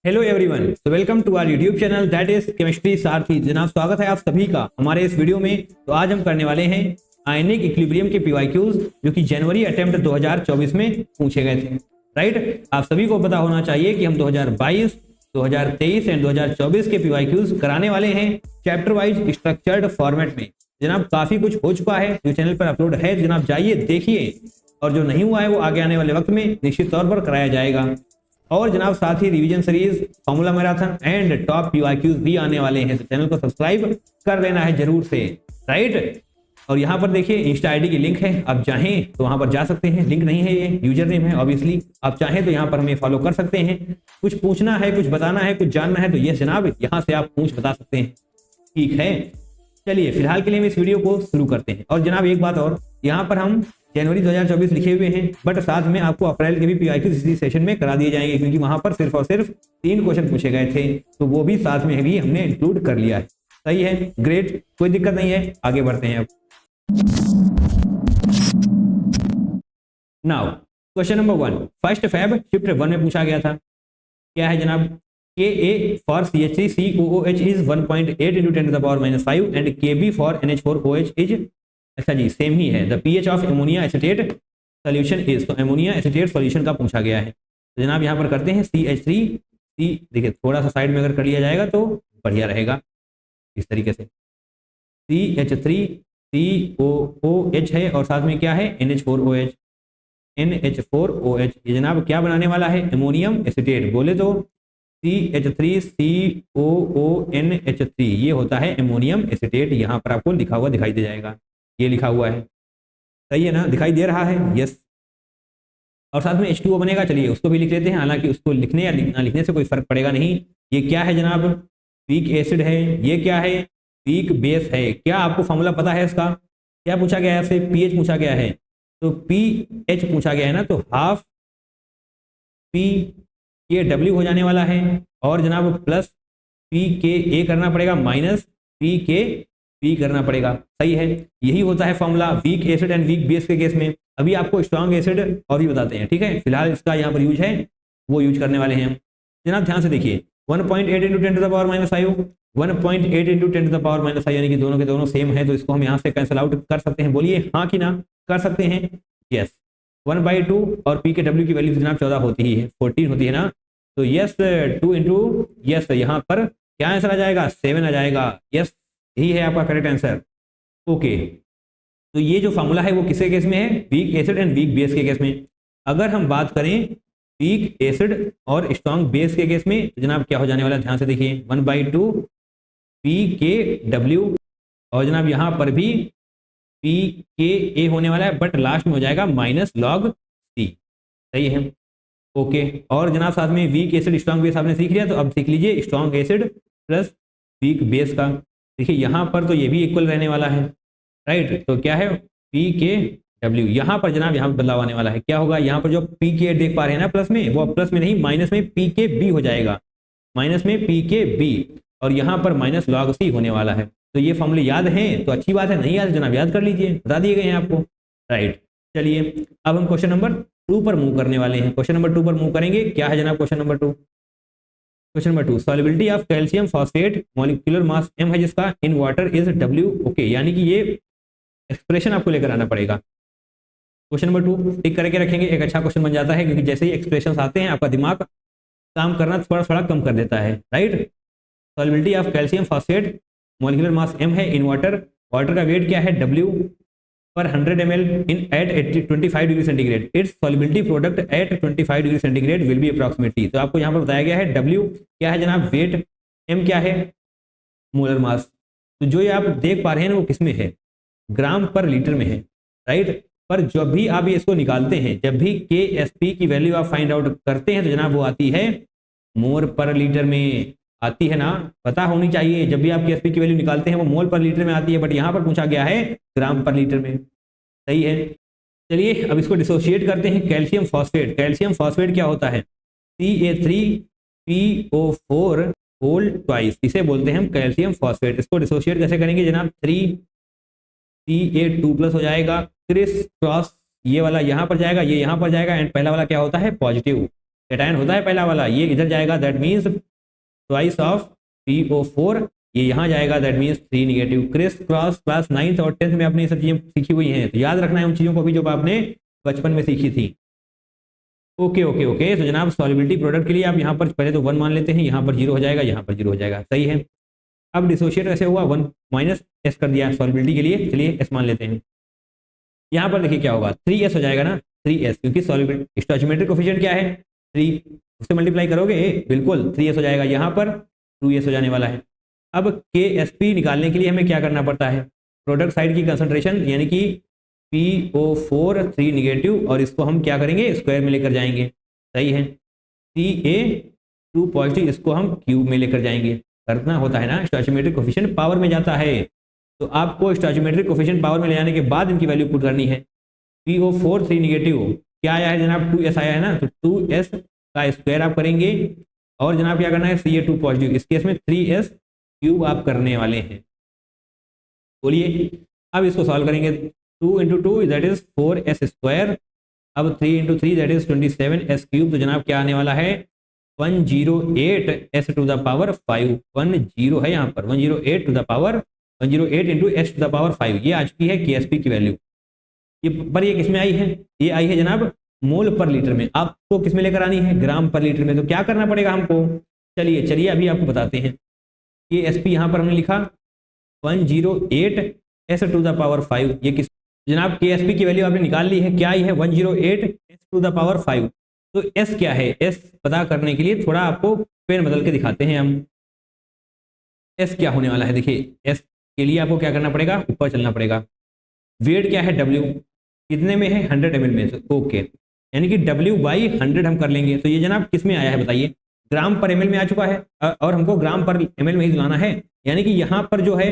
Hello everyone, so welcome to our YouTube channel that is chemistry Sarathi. जनाब स्वागत है आप सभी का हमारे इस वीडियो में। तो आज हम करने वाले हैं आयनिक इक्विलिब्रियम के पीवाईक्यूज जो कि जनवरी अटेम्प्ट 2024 में पूछे गए थे। राइट, आप सभी को पता होना चाहिए कि हम 2022, 2023 एंड 2024 के पीवाईक्यूज कराने वाले हैं चैप्टर वाइज स्ट्रक्चर्ड फॉर्मेट में। जनाब काफी कुछ हो चुका है जो चैनल पर अपलोड है, जनाब जाइए देखिए, और जो नहीं हुआ है वो आगे आने वाले वक्त में निश्चित तौर पर कराया जाएगा। और जनाब साथ ही revision series, formula marathon and top PYQs भी आने वाले हैं, तो चैनल को सब्सक्राइब कर लेना है जरूर से। राइट, और यहाँ पर देखिए इंस्टा आईडी की लिंक है, आप चाहें तो वहां पर जा सकते हैं। लिंक नहीं है, ये यूजर नेम है ऑब्वियसली। आप चाहें तो यहाँ पर हमें फॉलो कर सकते हैं। कुछ पूछना है, कुछ बताना है, कुछ जानना है तो ये जनाब यहाँ से आप पूछ बता सकते हैं। ठीक है, चलिए फिलहाल के लिए हम इस वीडियो को शुरू करते हैं। और जनाब एक बात और, यहाँ पर हम जनवरी 2024 लिखे हुए हैं, बट साथ में आपको अप्रैल के भी पीवाईक्यूज इसी सेशन में करा दिए जाएंगे, क्योंकि वहां पर सिर्फ और सिर्फ 3 क्वेश्चन पूछे गए थे, तो वो भी साथ में भी हमने इंक्लूड कर लिया है। सही है, ग्रेट, कोई दिक्कत नहीं है। आगे बढ़ते हैं अब। Now question number 1 first Feb shift 1 में पूछा गया था। क्या है जनाब? Ka for CH3COOH is 1.8 into 10 to the power minus 5 and Kb for NH4OH is, अच्छा जी सेम ही है, the pH of ammonia acetate solution is, तो एमोनिया एसिटेट सोल्यूशन का पूछा गया है। तो जनाब यहाँ पर करते हैं CH3, देखिए थोड़ा सा साइड में अगर कर लिया जाएगा तो बढ़िया रहेगा इस तरीके से। CH3COOH है और साथ में क्या है NH4OH, NH4OH ये जनाब क्या बनाने वाला है? Ammonium acetate. बोले तो CH3COONH3 ये होता है एमोनियम एसिटेट। यहाँ पर आपको लिखा हुआ दिखाई दे जाएगा, ये लिखा हुआ है, सही है ना? दिखाई दे रहा है, यस। और साथ में H2O बनेगा, चलिए उसको भी लिख लेते हैं। हालांकि उसको लिखने या ना लिखने से कोई फर्क पड़ेगा नहीं। ये क्या है जनाब? वीक एसिड है। ये क्या है? वीक बेस है। क्या आपको फॉर्मूला पता है इसका? क्या पूछा गया है आपसे? पीएच पूछा गया है, तो पीएच पूछा गया है ना, तो हाफ पी के डब्ल्यू हो जाने वाला है, और जनाब प्लस पी के ए करना पड़ेगा, माइनस पी के पी करना पड़ेगा। सही है, यही होता है formula weak acid and weak base के केस में। अभी आपको स्ट्रॉन्ग एसिड और भी बताते हैं, ठीक है? फिलहाल इसका यहाँ पर यूज है, वो यूज करने वाले हैं हम। जनाब ध्यान से देखिए, 1.8 into 10 to the power minus 5, 1.8 into 10 to the power minus 5, यानी कि दोनों के दोनों सेम है, तो इसको हम यहाँ से कैंसिल आउट कर सकते हैं। बोलिए हाँ कि ना? कर सकते हैं, यस। 1/2 और पी के डब्ल्यू की वैल्यू जनाब 14 होती ही है, 14 होती है ना, तो यस 2 इंटू यस, यहाँ पर क्या आंसर आ जाएगा? 7 आ जाएगा, यस, यही है आपका करेक्ट आंसर। ओके, तो ये जो फॉर्मूला है वो किसके केस में है? Weak acid and weak base के केस में। अगर हम बात करें वीक एसिड और स्ट्रॉन्ग बेस के केस में, तो जनाब क्या हो जाने वाला है? ध्यान से देखिए, 1/2 पी के डब्ल्यू, और जनाब यहाँ पर भी पी के ए होने वाला है, बट लास्ट में हो जाएगा माइनस लॉग सी। सही है, ओके। और जनाब साथ में वीक एसिड स्ट्रॉन्ग बेस आपने सीख लिया, तो अब सीख लीजिए strong acid plus weak base का। देखिए यहाँ पर तो ये भी इक्वल रहने वाला है, राइट? तो क्या है? पी के डब्ल्यू। यहाँ पर जनाब यहाँ बदलाव आने वाला है। क्या होगा? यहाँ पर जो पी के देख पा रहे हैं ना प्लस में, वो प्लस में नहीं माइनस में पी के बी हो जाएगा, माइनस में पी के बी, और यहाँ पर माइनस लॉग सी होने वाला है। तो ये फॉर्मूले याद हैं तो अच्छी बात है, नहीं याद जनाब याद कर लीजिए, बता दिए गए हैं आपको, राइट? चलिए अब हम क्वेश्चन नंबर 2 पर मूव करने वाले हैं। क्वेश्चन नंबर 2 पर मूव करेंगे। क्या है जनाब question number 2? Question number 2, solubility of calcium phosphate, molecular mass m है जिसका, in water is W। Okay, यानी कि ये एक्सप्रेशन आपको लेकर आना पड़ेगा। क्वेश्चन नंबर 2 टिक करके रखेंगे, एक अच्छा क्वेश्चन बन जाता है, क्योंकि जैसे ही एक्सप्रेशन आते हैं आपका दिमाग काम करना थोड़ा थोड़ा कम कर देता है, right? Solubility of calcium phosphate, molecular mass m है, इन वाटर, वाटर का वेट क्या है? W पर 100 ml in at 25 degree centigrade, it's solubility product at 25 degree centigrade will be approximately. तो आपको यहाँ पर बताया गया है W क्या है जनाब? वेट, M क्या है? Molar mass. तो जो ये आप देख पा रहे हैं ना वो किस में है? ग्राम पर लीटर में है, राइट? पर जब भी आप इसको निकालते हैं, जब भी KSP की वैल्यू आप फाइंड आउट करते हैं, तो जनाब वो आती है मोल पर लीटर में, आती है ना? पता होनी चाहिए, जब भी आप KSP की वैल्यू निकालते हैं वो मोल पर लीटर में आती है, बट यहाँ पर पूछा गया है ग्राम पर लीटर में। सही है, चलिए अब इसको डिसोशिएट करते हैं। कैल्शियम फॉस्फेट, कैल्शियम फॉस्फेट क्या होता है? CA3PO4 होल ट्वाइस, इसे बोलते हैं हम कैल्शियम फॉस्फेट। इसको डिसोशिएट कैसे करेंगे जनाब? 3CA2+ हो जाएगा, क्रिस क्रॉस, ये वाला यहाँ पर जाएगा, ये यहाँ पर जाएगा, एंड पहला वाला क्या होता है? पॉजिटिव। कैटायन होता है पहला वाला, ये इधर जाएगा, that means twice of PO4, ये यहाँ जाएगा, that means 3 negative. Criss cross class 9th और 10th में आपने ये सब चीजें सीखी हुई हैं, तो याद रखना है उन चीजों को भी जो आपने बचपन में सीखी थी। ओके ओके ओके, तो जनाब सॉल्युबिलिटी प्रोडक्ट के लिए आप यहाँ पर पहले तो 1 मान लेते हैं, यहाँ पर 0 हो जाएगा, यहाँ पर 0 हो जाएगा, सही है। अब डिसोशिएट ऐसे हुआ, 1 माइनस एस कर दिया सॉल्युबिलिटी के लिए, चलिए एस मान लेते हैं। यहाँ पर देखिए क्या होगा, 3s हो जाएगा ना, 3s, क्योंकि सॉल्युबिलिटी स्टोइचियोमेट्रिक कोफिशिएंट क्या है 3, उससे मल्टीप्लाई करोगे बिल्कुल 3s हो जाएगा, यहाँ पर 2s हो जाने वाला है। अब KSP निकालने के लिए हमें क्या करना पड़ता है, प्रोडक्ट साइड की कंसंट्रेशन यानी कि PO4 3 नेगेटिव, और इसको हम क्या करेंगे स्क्वायर में लेकर जाएंगे, सही है। Ca2 पॉजिटिव, इसको हम क्यूब में लेकर जाएंगे, करना होता है ना, स्टोइचियोमेट्रिक कोफिशिएंट पावर में जाता है, तो आपको स्टोइचियोमेट्रिक कोफिशिएंट पावर में ले जाने के बाद इनकी वैल्यू पुट करनी है। PO4 3 नेगेटिव क्या आया है जनाब, 2s आया है ना, तो 2s का स्क्वायर आप करेंगे, और जनाब क्या करना है Ca2 पॉजिटिव, इस केस में 3s क्यूब आप करने वाले हैं। बोलिए, अब इसको सॉल्व करेंगे, 2 × 2 दैट इज 4s स्क्वायर, अब 3 × 3 दैट इज 27s क्यूब, तो जनाब क्या आने वाला है 108s टू द पावर 5, 10 है यहाँ पर, 108 to the power 108 × s to the power 5, ये आ चुकी है KSP की वैल्यू। ये पर ये किस में आई है, ये आई है जनाब मोल पर लीटर में, आपको किस में लेकर आनी है ग्राम पर लीटर में, तो क्या करना पड़ेगा हमको, चलिए अभी आपको बताते हैं। KSP यहाँ पर हमने लिखा 108s टू द पावर 5, ये किस जनाब KSP की वैल्यू आपने निकाल ली है, क्या आई है 108s टू द पावर 5, तो S क्या है, S पता करने के लिए थोड़ा आपको पेन बदल के दिखाते हैं हम। S क्या होने वाला है, देखिए S के लिए आपको क्या करना पड़ेगा, ऊपर चलना पड़ेगा। वेट क्या है W, कितने में है 100 ml में, तो ओके, यानी कि W/100 हम कर लेंगे, तो ये जनाब किस में आया है बताइए, ग्राम पर ml में आ चुका है, और हमको ग्राम पर ml में ही लाना है, यानी कि यहाँ पर जो है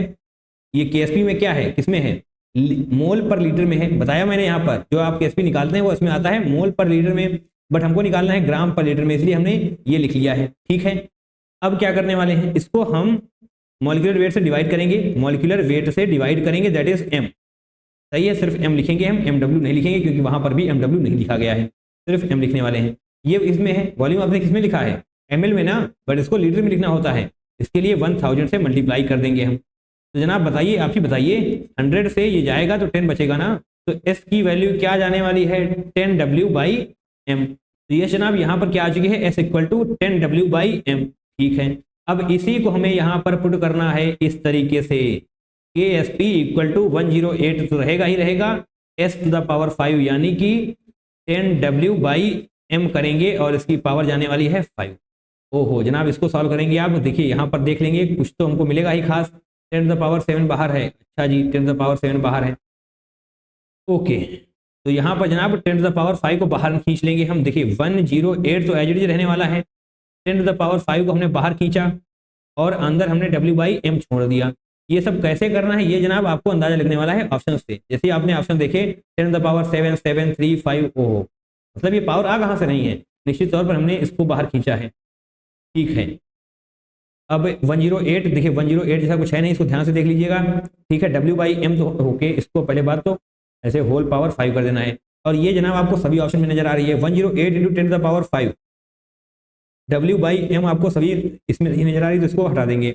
ये KSP में क्या है, किसमें है मोल पर लीटर में है, बताया मैंने, यहाँ पर जो आप KSP निकालते हैं वो इसमें आता है मोल पर लीटर में, बट हमको निकालना है ग्राम पर लीटर में, इसलिए हमने ये लिख लिया है, ठीक है। अब क्या करने वाले हैं, इसको हम मॉलिक्यूलर वेट से डिवाइड करेंगे, मॉलिक्यूलर वेट से डिवाइड करेंगे, दैट इज m, सही है, सिर्फ m लिखेंगे हम, MW नहीं लिखेंगे क्योंकि वहां पर भी MW नहीं लिखा गया है, सिर्फ m लिखने वाले हैं। ये इसमें है, वॉल्यूम आपने किसमें लिखा है ml में ना, बट इसको लीटर में लिखना होता है, इसके लिए 1000 से मल्टीप्लाई कर देंगे हम। तो जनाब बताइए, आप ही बताइए, 100 से ये जाएगा तो 10 बचेगा ना, तो S की वैल्यू क्या जाने वाली है 10W/m, तो ये जनाब यहाँ पर क्या आ चुकी है S = 10W/m, ठीक है। अब इसी को हमें यहाँ पर पुट करना है इस तरीके से, KSP = 108 तो रहेगा ही रहेगा, S टू द पावर 5 यानी कि 10W/m करेंगे, और इसकी पावर जाने वाली है 5। ओहो जनाब, इसको सॉल्व करेंगे आप, देखिए यहाँ पर देख लेंगे कुछ तो हमको मिलेगा ही खास, 10 टू द पावर 7 बाहर है, अच्छा जी 10 टू द पावर 7 बाहर है, ओके, तो यहाँ पर जनाब 10 टू द पावर 5 को बाहर खींच लेंगे हम, देखिए 108 तो एज इट इज रहने वाला है, 10 टू द पावर 5 को हमने बाहर खींचा, और अंदर हमने W/m छोड़ दिया। ये सब कैसे करना है ये जनाब आपको अंदाजा लगने वाला है ऑप्शन से, जैसे आपने ऑप्शन देखे 10 टू द पावर 7 7 3 5, ओहो मतलब ये पावर आ कहाँ से नहीं है, निश्चित तौर पर हमने इसको बाहर खींचा है, ठीक है। अब 108 देखिए 108 जैसा कुछ है नहीं, इसको ध्यान से देख लीजिएगा, ठीक है। W/m तो ओके, इसको पहले बात तो ऐसे होल पावर 5 कर देना है, और ये जनाब आपको सभी ऑप्शन में नजर आ रही है 108 × 10 टू द पावर 5, W/m आपको सभी इसमें नहीं नजर आ रही, तो इसको हटा देंगे,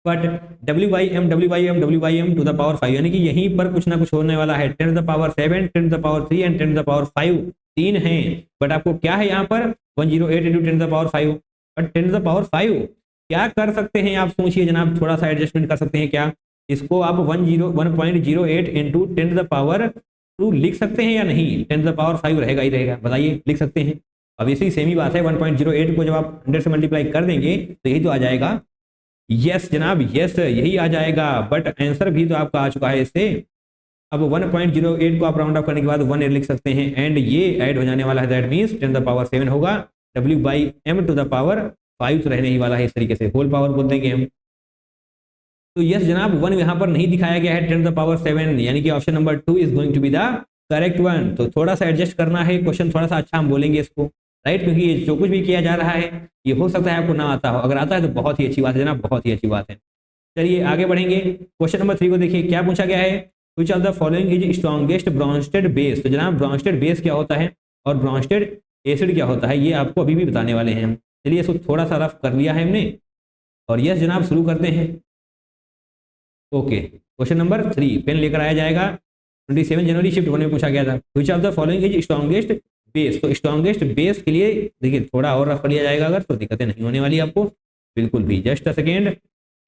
but W/m to the power 5 यानी कि यहीं पर कुछ ना कुछ होने वाला है, 10 to the power 7 10 to the power 3 and 10 to the power 5, 3 हैं, बट आपको क्या है यहाँ पर 108 × 10 to the power 5, but 10 to the power 5 क्या कर सकते हैं आप सोचिए जनाब, थोड़ा सा एडजस्टमेंट कर सकते हैं क्या, इसको आप 1.08 × 10 टू द पावर 2 लिख सकते हैं या नहीं, 10 टू द पावर 5 रहेगा ही रहेगा, बताइए लिख सकते हैं। अब इसी सेम ही बात है, 1.08 को जब आप 100 से मल्टीप्लाई कर देंगे तो यही तो आ जाएगा, यस जनाब यस यही आ जाएगा, बट आंसर भी तो आपका आ चुका है इससे। अब 1.08 को आप राउंड ऑफ करने के बाद 1 लिख सकते हैं, एंड ये ऐड हो जाने वाला है, that means 10 to the power 7 होगा, W/m टू द पावर 5 रहने ही वाला है, इस तरीके से होल पावर बोल देंगे हम। तो यस जनाब 1 यहाँ पर नहीं दिखाया गया है 10 टू द पावर 7, यानी कि option number 2 is going to be the correct one. तो थोड़ा सा एडजस्ट करना है, क्वेश्चन थोड़ा सा अच्छा हम बोलेंगे इसको, राइट, क्योंकि ये जो कुछ भी किया जा रहा है ये हो सकता है आपको ना आता हो, अगर आता है तो बहुत ही अच्छी बात है जनाब, बहुत ही अच्छी बात है। चलिए आगे बढ़ेंगे, क्वेश्चन नंबर 3 को देखिए क्या पूछा गया है, which of the following is strongest Brønsted base. तो जनाब ब्रॉन्स्टेड बेस क्या होता है, और ब्रॉन्स्टेड एसिड क्या होता है ये आपको अभी भी बताने वाले हैं हम। चलिए इसको थोड़ा सा रफ कर लिया है हमने, और यस जनाब शुरू करते हैं। ओके, क्वेश्चन नंबर 3 पेन लेकर आया जाएगा। 27 जनवरी शिफ्ट 1 में पूछा गया था, which of the following is strongest base. तो स्ट्रॉन्गेस्ट बेस के लिए देखिए थोड़ा और रफ कर लिया जाएगा, अगर तो दिक्कतें नहीं होने वाली आपको बिल्कुल भी। Just a second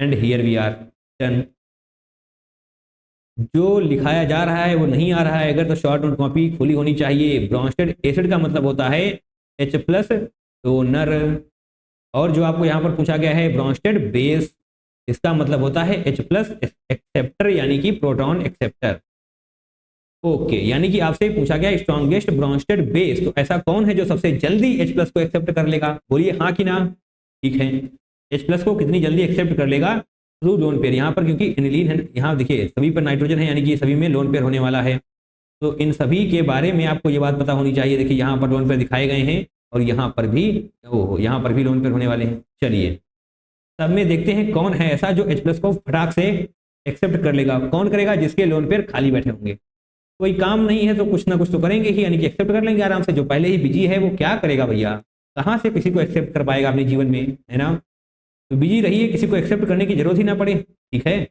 and here we are done. जो लिखाया जा रहा है वो नहीं आ रहा है अगर, तो शॉर्ट नोट कॉपी खुली होनी चाहिए। ब्रॉन्स्टेड एसिड का मतलब होता है H+ डोनर, और जो आपको यहाँ पर पूछा गया है ब्रॉन्स्टेड बेस, इसका मतलब होता है H+ एक्सेप्टर यानी कि प्रोटॉन एक्सेप्टर। ओके, यानी कि आपसे पूछा गया स्ट्रॉन्गेस्ट ब्रॉन्स्टेड बेस, तो ऐसा कौन है जो सबसे जल्दी H+ को एक्सेप्ट कर लेगा, बोलिए हाँ कि ना। ठीक है, H+ को कितनी जल्दी एक्सेप्ट कर लेगा, थ्रू लोन पेयर। यहाँ पर क्योंकि एनिलीन है, यहाँ देखिए सभी पर नाइट्रोजन है, यानी कि सभी में लोन पेयर होने वाला है। तो इन सभी के बारे में आपको ये बात पता होनी चाहिए। देखिए यहाँ पर लोन पेयर दिखाए गए हैं, और यहाँ पर भी यहाँ पर भी लोन पेयर होने वाले हैं। चलिए सब में देखते हैं कौन है ऐसा जो H+ को फटाक से एक्सेप्ट कर लेगा। कौन करेगा, जिसके लोन पेयर खाली बैठे होंगे। कोई काम नहीं है तो कुछ ना कुछ तो करेंगे ही, यानी कि एक्सेप्ट कर लेंगे आराम से। जो पहले ही बिजी है वो क्या करेगा भैया, कहाँ से किसी को एक्सेप्ट कर पाएगा अपने जीवन में, है ना। तो बिजी रहिए, किसी को एक्सेप्ट करने की जरूरत ही ना पड़े। ठीक है,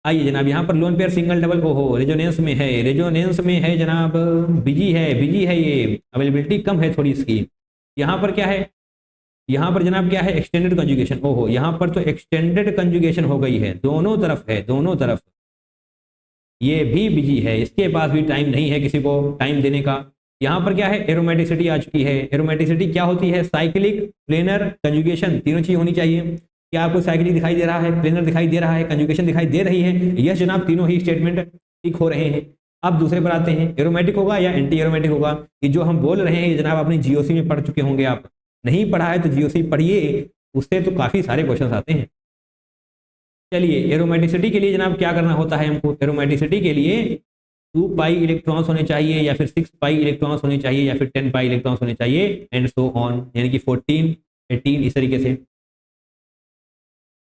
आइए जनाब यहाँ पर लोन पेयर सिंगल डबल, ओहो रेजोनेंस में है, रेजोनेंस में है जनाब, बिजी है ये, अवेलेबिलिटी कम है थोड़ी इसकी। यहाँ पर क्या है, यहाँ पर जनाब क्या है, एक्सटेंडेड कंजुगेशन। ओहो यहाँ पर तो एक्सटेंडेड कंजुगेशन हो गई है, दोनों तरफ है, दोनों तरफ। ये भी बिजी है, इसके पास भी टाइम नहीं है किसी को टाइम देने का। यहाँ पर क्या है, एरोमेटिसिटी आ चुकी है। एरोमेटिसिटी क्या होती है, साइक्लिक, प्लेनर, कंजुगेशन, तीनों चीज होनी चाहिए। क्या आपको साइक्लिक दिखाई दे रहा है, प्लेनर दिखाई दे रहा है, कंजुगेशन दिखाई दे रही है। यस जनाब, तीनों ही स्टेटमेंट ठीक हो रहे हैं। अब दूसरे पर आते हैं, एरोमेटिक होगा या एंटी एरोमेटिक होगा। ये जो हम बोल रहे हैं ये जनाब अपनी जीओसी में पढ़ चुके होंगे आप, नहीं पढ़ा है तो जीओसी पढ़िए, उससे तो काफी सारे क्वेश्चन आते हैं। चलिए एरोमेटिसिटी के लिए जनाब क्या करना होता है हमको, एरोमेटिसिटी के लिए 2 पाई इलेक्ट्रॉन्स होने चाहिए, या फिर 6 पाई इलेक्ट्रॉन्स होने चाहिए, या फिर 10 पाई इलेक्ट्रॉन्स होने चाहिए, एंड सो ऑन, यानी कि 14, 18 इस तरीके से।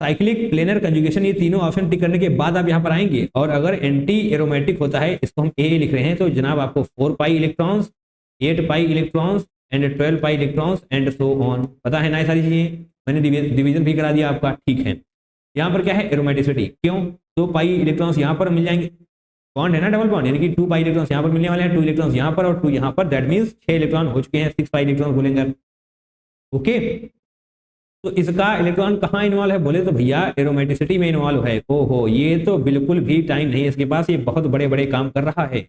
साइक्लिक, प्लेनर, कंजुगेशन, ये तीनों ऑप्शन टिक करने के बाद आप यहाँ पर आएंगे, और अगर एंटी एरोमेटिक होता है, इसको हम ए लिख रहे हैं, तो जनाब आपको 4 pi electrons, 8 pi electrons and 12 pi electrons and so on. पता है ना ये सारी चीजें, मैंने डिवीजन भी करा दिया आपका। ठीक है, यहाँ पर क्या है, एरोमेटिसिटी, क्यों 2 पाई इलेक्ट्रॉन्स यहाँ पर मिल जाएंगे, बॉन्ड है ना डबल बॉन्ड, यानी कि 2 पाई इलेक्ट्रॉन्स यहाँ पर मिलने वाले हैं, 2 इलेक्ट्रॉन्स यहाँ पर और 2 यहाँ पर, दैट मीन्स 6 इलेक्ट्रॉन हो चुके हैं, 6 पाई इलेक्ट्रॉन बोलेंगे। ओके, तो इसका इलेक्ट्रॉन कहाँ इन्वॉल्व है, बोले तो भैया एरोमेटिसिटी में इन्वॉल्व है। ओहो, ये तो बिल्कुल भी टाइम नहीं है इसके पास, ये बहुत बड़े बड़े काम कर रहा है।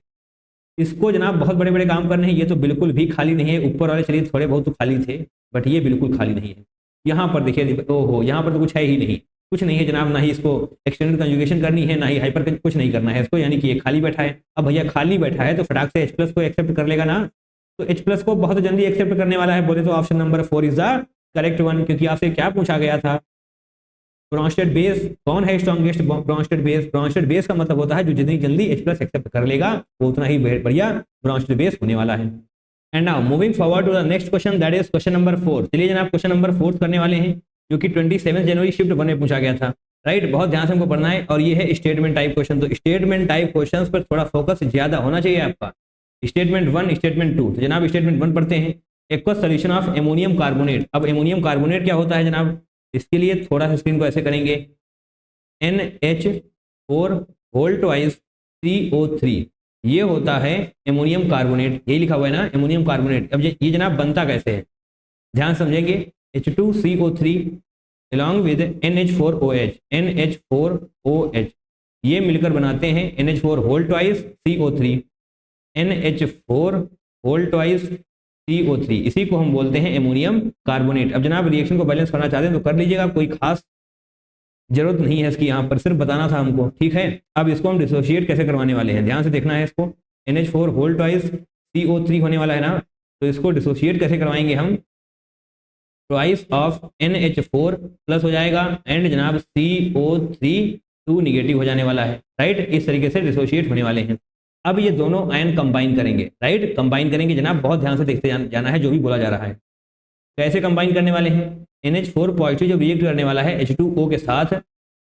इसको जनाब बहुत बड़े बड़े काम करने हैं, ये तो बिल्कुल भी खाली नहीं है। ऊपर वाले चलिए थोड़े बहुत तो खाली थे, बट ये बिल्कुल खाली नहीं है। यहाँ पर देखिए, ओहो यहाँ पर तो कुछ है ही नहीं, कुछ नहीं है जनाब, ना ही इसको एक्सटेंडेड कंजुगेशन करनी है, ना ही हाइपर, कुछ नहीं करना है इसको, यानी कि ये खाली बैठा है। अब भैया खाली बैठा है तो फटाक से H+ को एक्सेप्ट कर लेगा ना, तो H+ को बहुत जल्दी एक्सेप्ट करने वाला है। बोले तो option number 4 is the correct one, क्योंकि आपसे क्या पूछा गया था, ब्रॉन्स्टेड बेस कौन है strongest Brønsted base. Brønsted base का मतलब होता है जो जितनी जल्दी H+ एक्सेप्ट कर लेगा वो उतना ही बढ़िया ब्रॉन्स्टेड बेस होने वाला है। And now moving forward to the next question, that is question number 4। चलिए जनाब क्वेश्चन नंबर 4 करने वाले हैं, जो कि 27 जनवरी शिफ्ट 1 में पूछा गया था। राइट, बहुत ध्यान से हमको पढ़ना है, और ये है स्टेटमेंट टाइप क्वेश्चन। तो स्टेटमेंट टाइप क्वेश्चन पर थोड़ा फोकस ज्यादा होना चाहिए आपका। Statement 1, statement 2। तो जनाब स्टेटमेंट 1 पढ़ते हैं, aqueous solution of ammonium carbonate. अब एमोनियम कार्बोनेट क्या होता है जनाब, इसके लिए थोड़ा सा स्क्रीन को ऐसे करेंगे, NH4 होल ट्वाइस CO3, ये होता है एमोनियम कार्बोनेट, यही लिखा हुआ है ना एमोनियम कार्बोनेट। अब ये जनाब बनता कैसे है, ध्यान समझेंगे, H2CO3 along with NH4OH, NH4OH, ये मिलकर बनाते हैं NH4 whole twice CO3, NH4 whole twice CO3, इसी को हम बोलते हैं एमोनियम कार्बोनेट। अब जनाब रिएक्शन को बैलेंस करना चाहते हैं तो कर लीजिएगा, कोई खास जरूरत नहीं है इसकी, यहाँ पर सिर्फ बताना था हमको। ठीक है, अब इसको हम डिसोशिएट कैसे करवाने वाले हैं, ध्यान से देखना है इसको। NH4 होल ट्वाइस CO3 होने वाला है ना, तो इसको डिसोशिएट कैसे करवाएंगे हम, ट्वाइस ऑफ NH4 प्लस हो जाएगा, एंड जनाब CO3 2 निगेटिव हो जाने वाला है। राइट, इस तरीके से डिसोशिएट होने वाले हैं। अब ये दोनों आयन कंबाइन करेंगे, राइट, कंबाइन करेंगे जनाब, बहुत ध्यान से देखते जाना है जो भी बोला जा रहा है। कैसे कंबाइन करने वाले हैं, NH4 पॉजिटिव जो रिएक्ट करने वाला है H2O के साथ,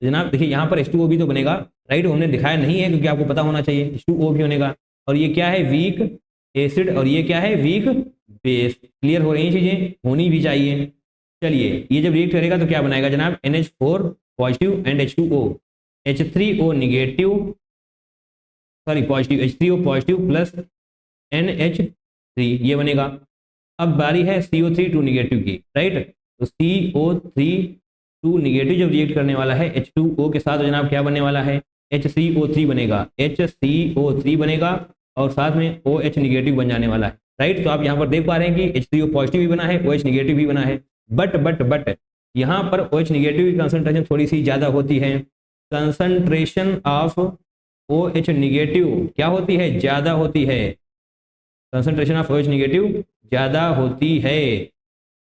जनाब देखिए यहाँ पर H2O भी तो बनेगा। राइट, हमने दिखाया नहीं है क्योंकि आपको पता होना चाहिए, H2O भी बनेगा। और ये क्या है, वीक एसिड, और ये क्या है, वीक बेस। क्लियर हो रही हैं चीजें, होनी भी चाहिए। चलिए ये जब रिएक्ट करेगा तो क्या बनाएगा जनाब, NH4 positive and H2O, H3O negative, sorry positive, H3O positive plus NH3 ये बनेगा। अब बारी है CO3 2 निगेटिव की, राइट। तो CO3 2 निगेटिव जब रिएक्ट करने वाला है H2O के साथ तो जनाब क्या बनने वाला है, HCO3 बनेगा, HCO3 बनेगा और साथ में OH निगेटिव बन जाने वाला है, राइट। तो आप यहाँ पर देख पा रहे हैं कि H3O पॉजिटिव भी बना है, OH निगेटिव भी बना है, बट यहाँ पर OH निगेटिव की कंसंट्रेशन थोड़ी सी ज़्यादा होती है। कंसंट्रेशन ऑफ OH निगेटिव क्या होती है, ज़्यादा होती है। कंसंट्रेशन ऑफ OH निगेटिव ज़्यादा होती है।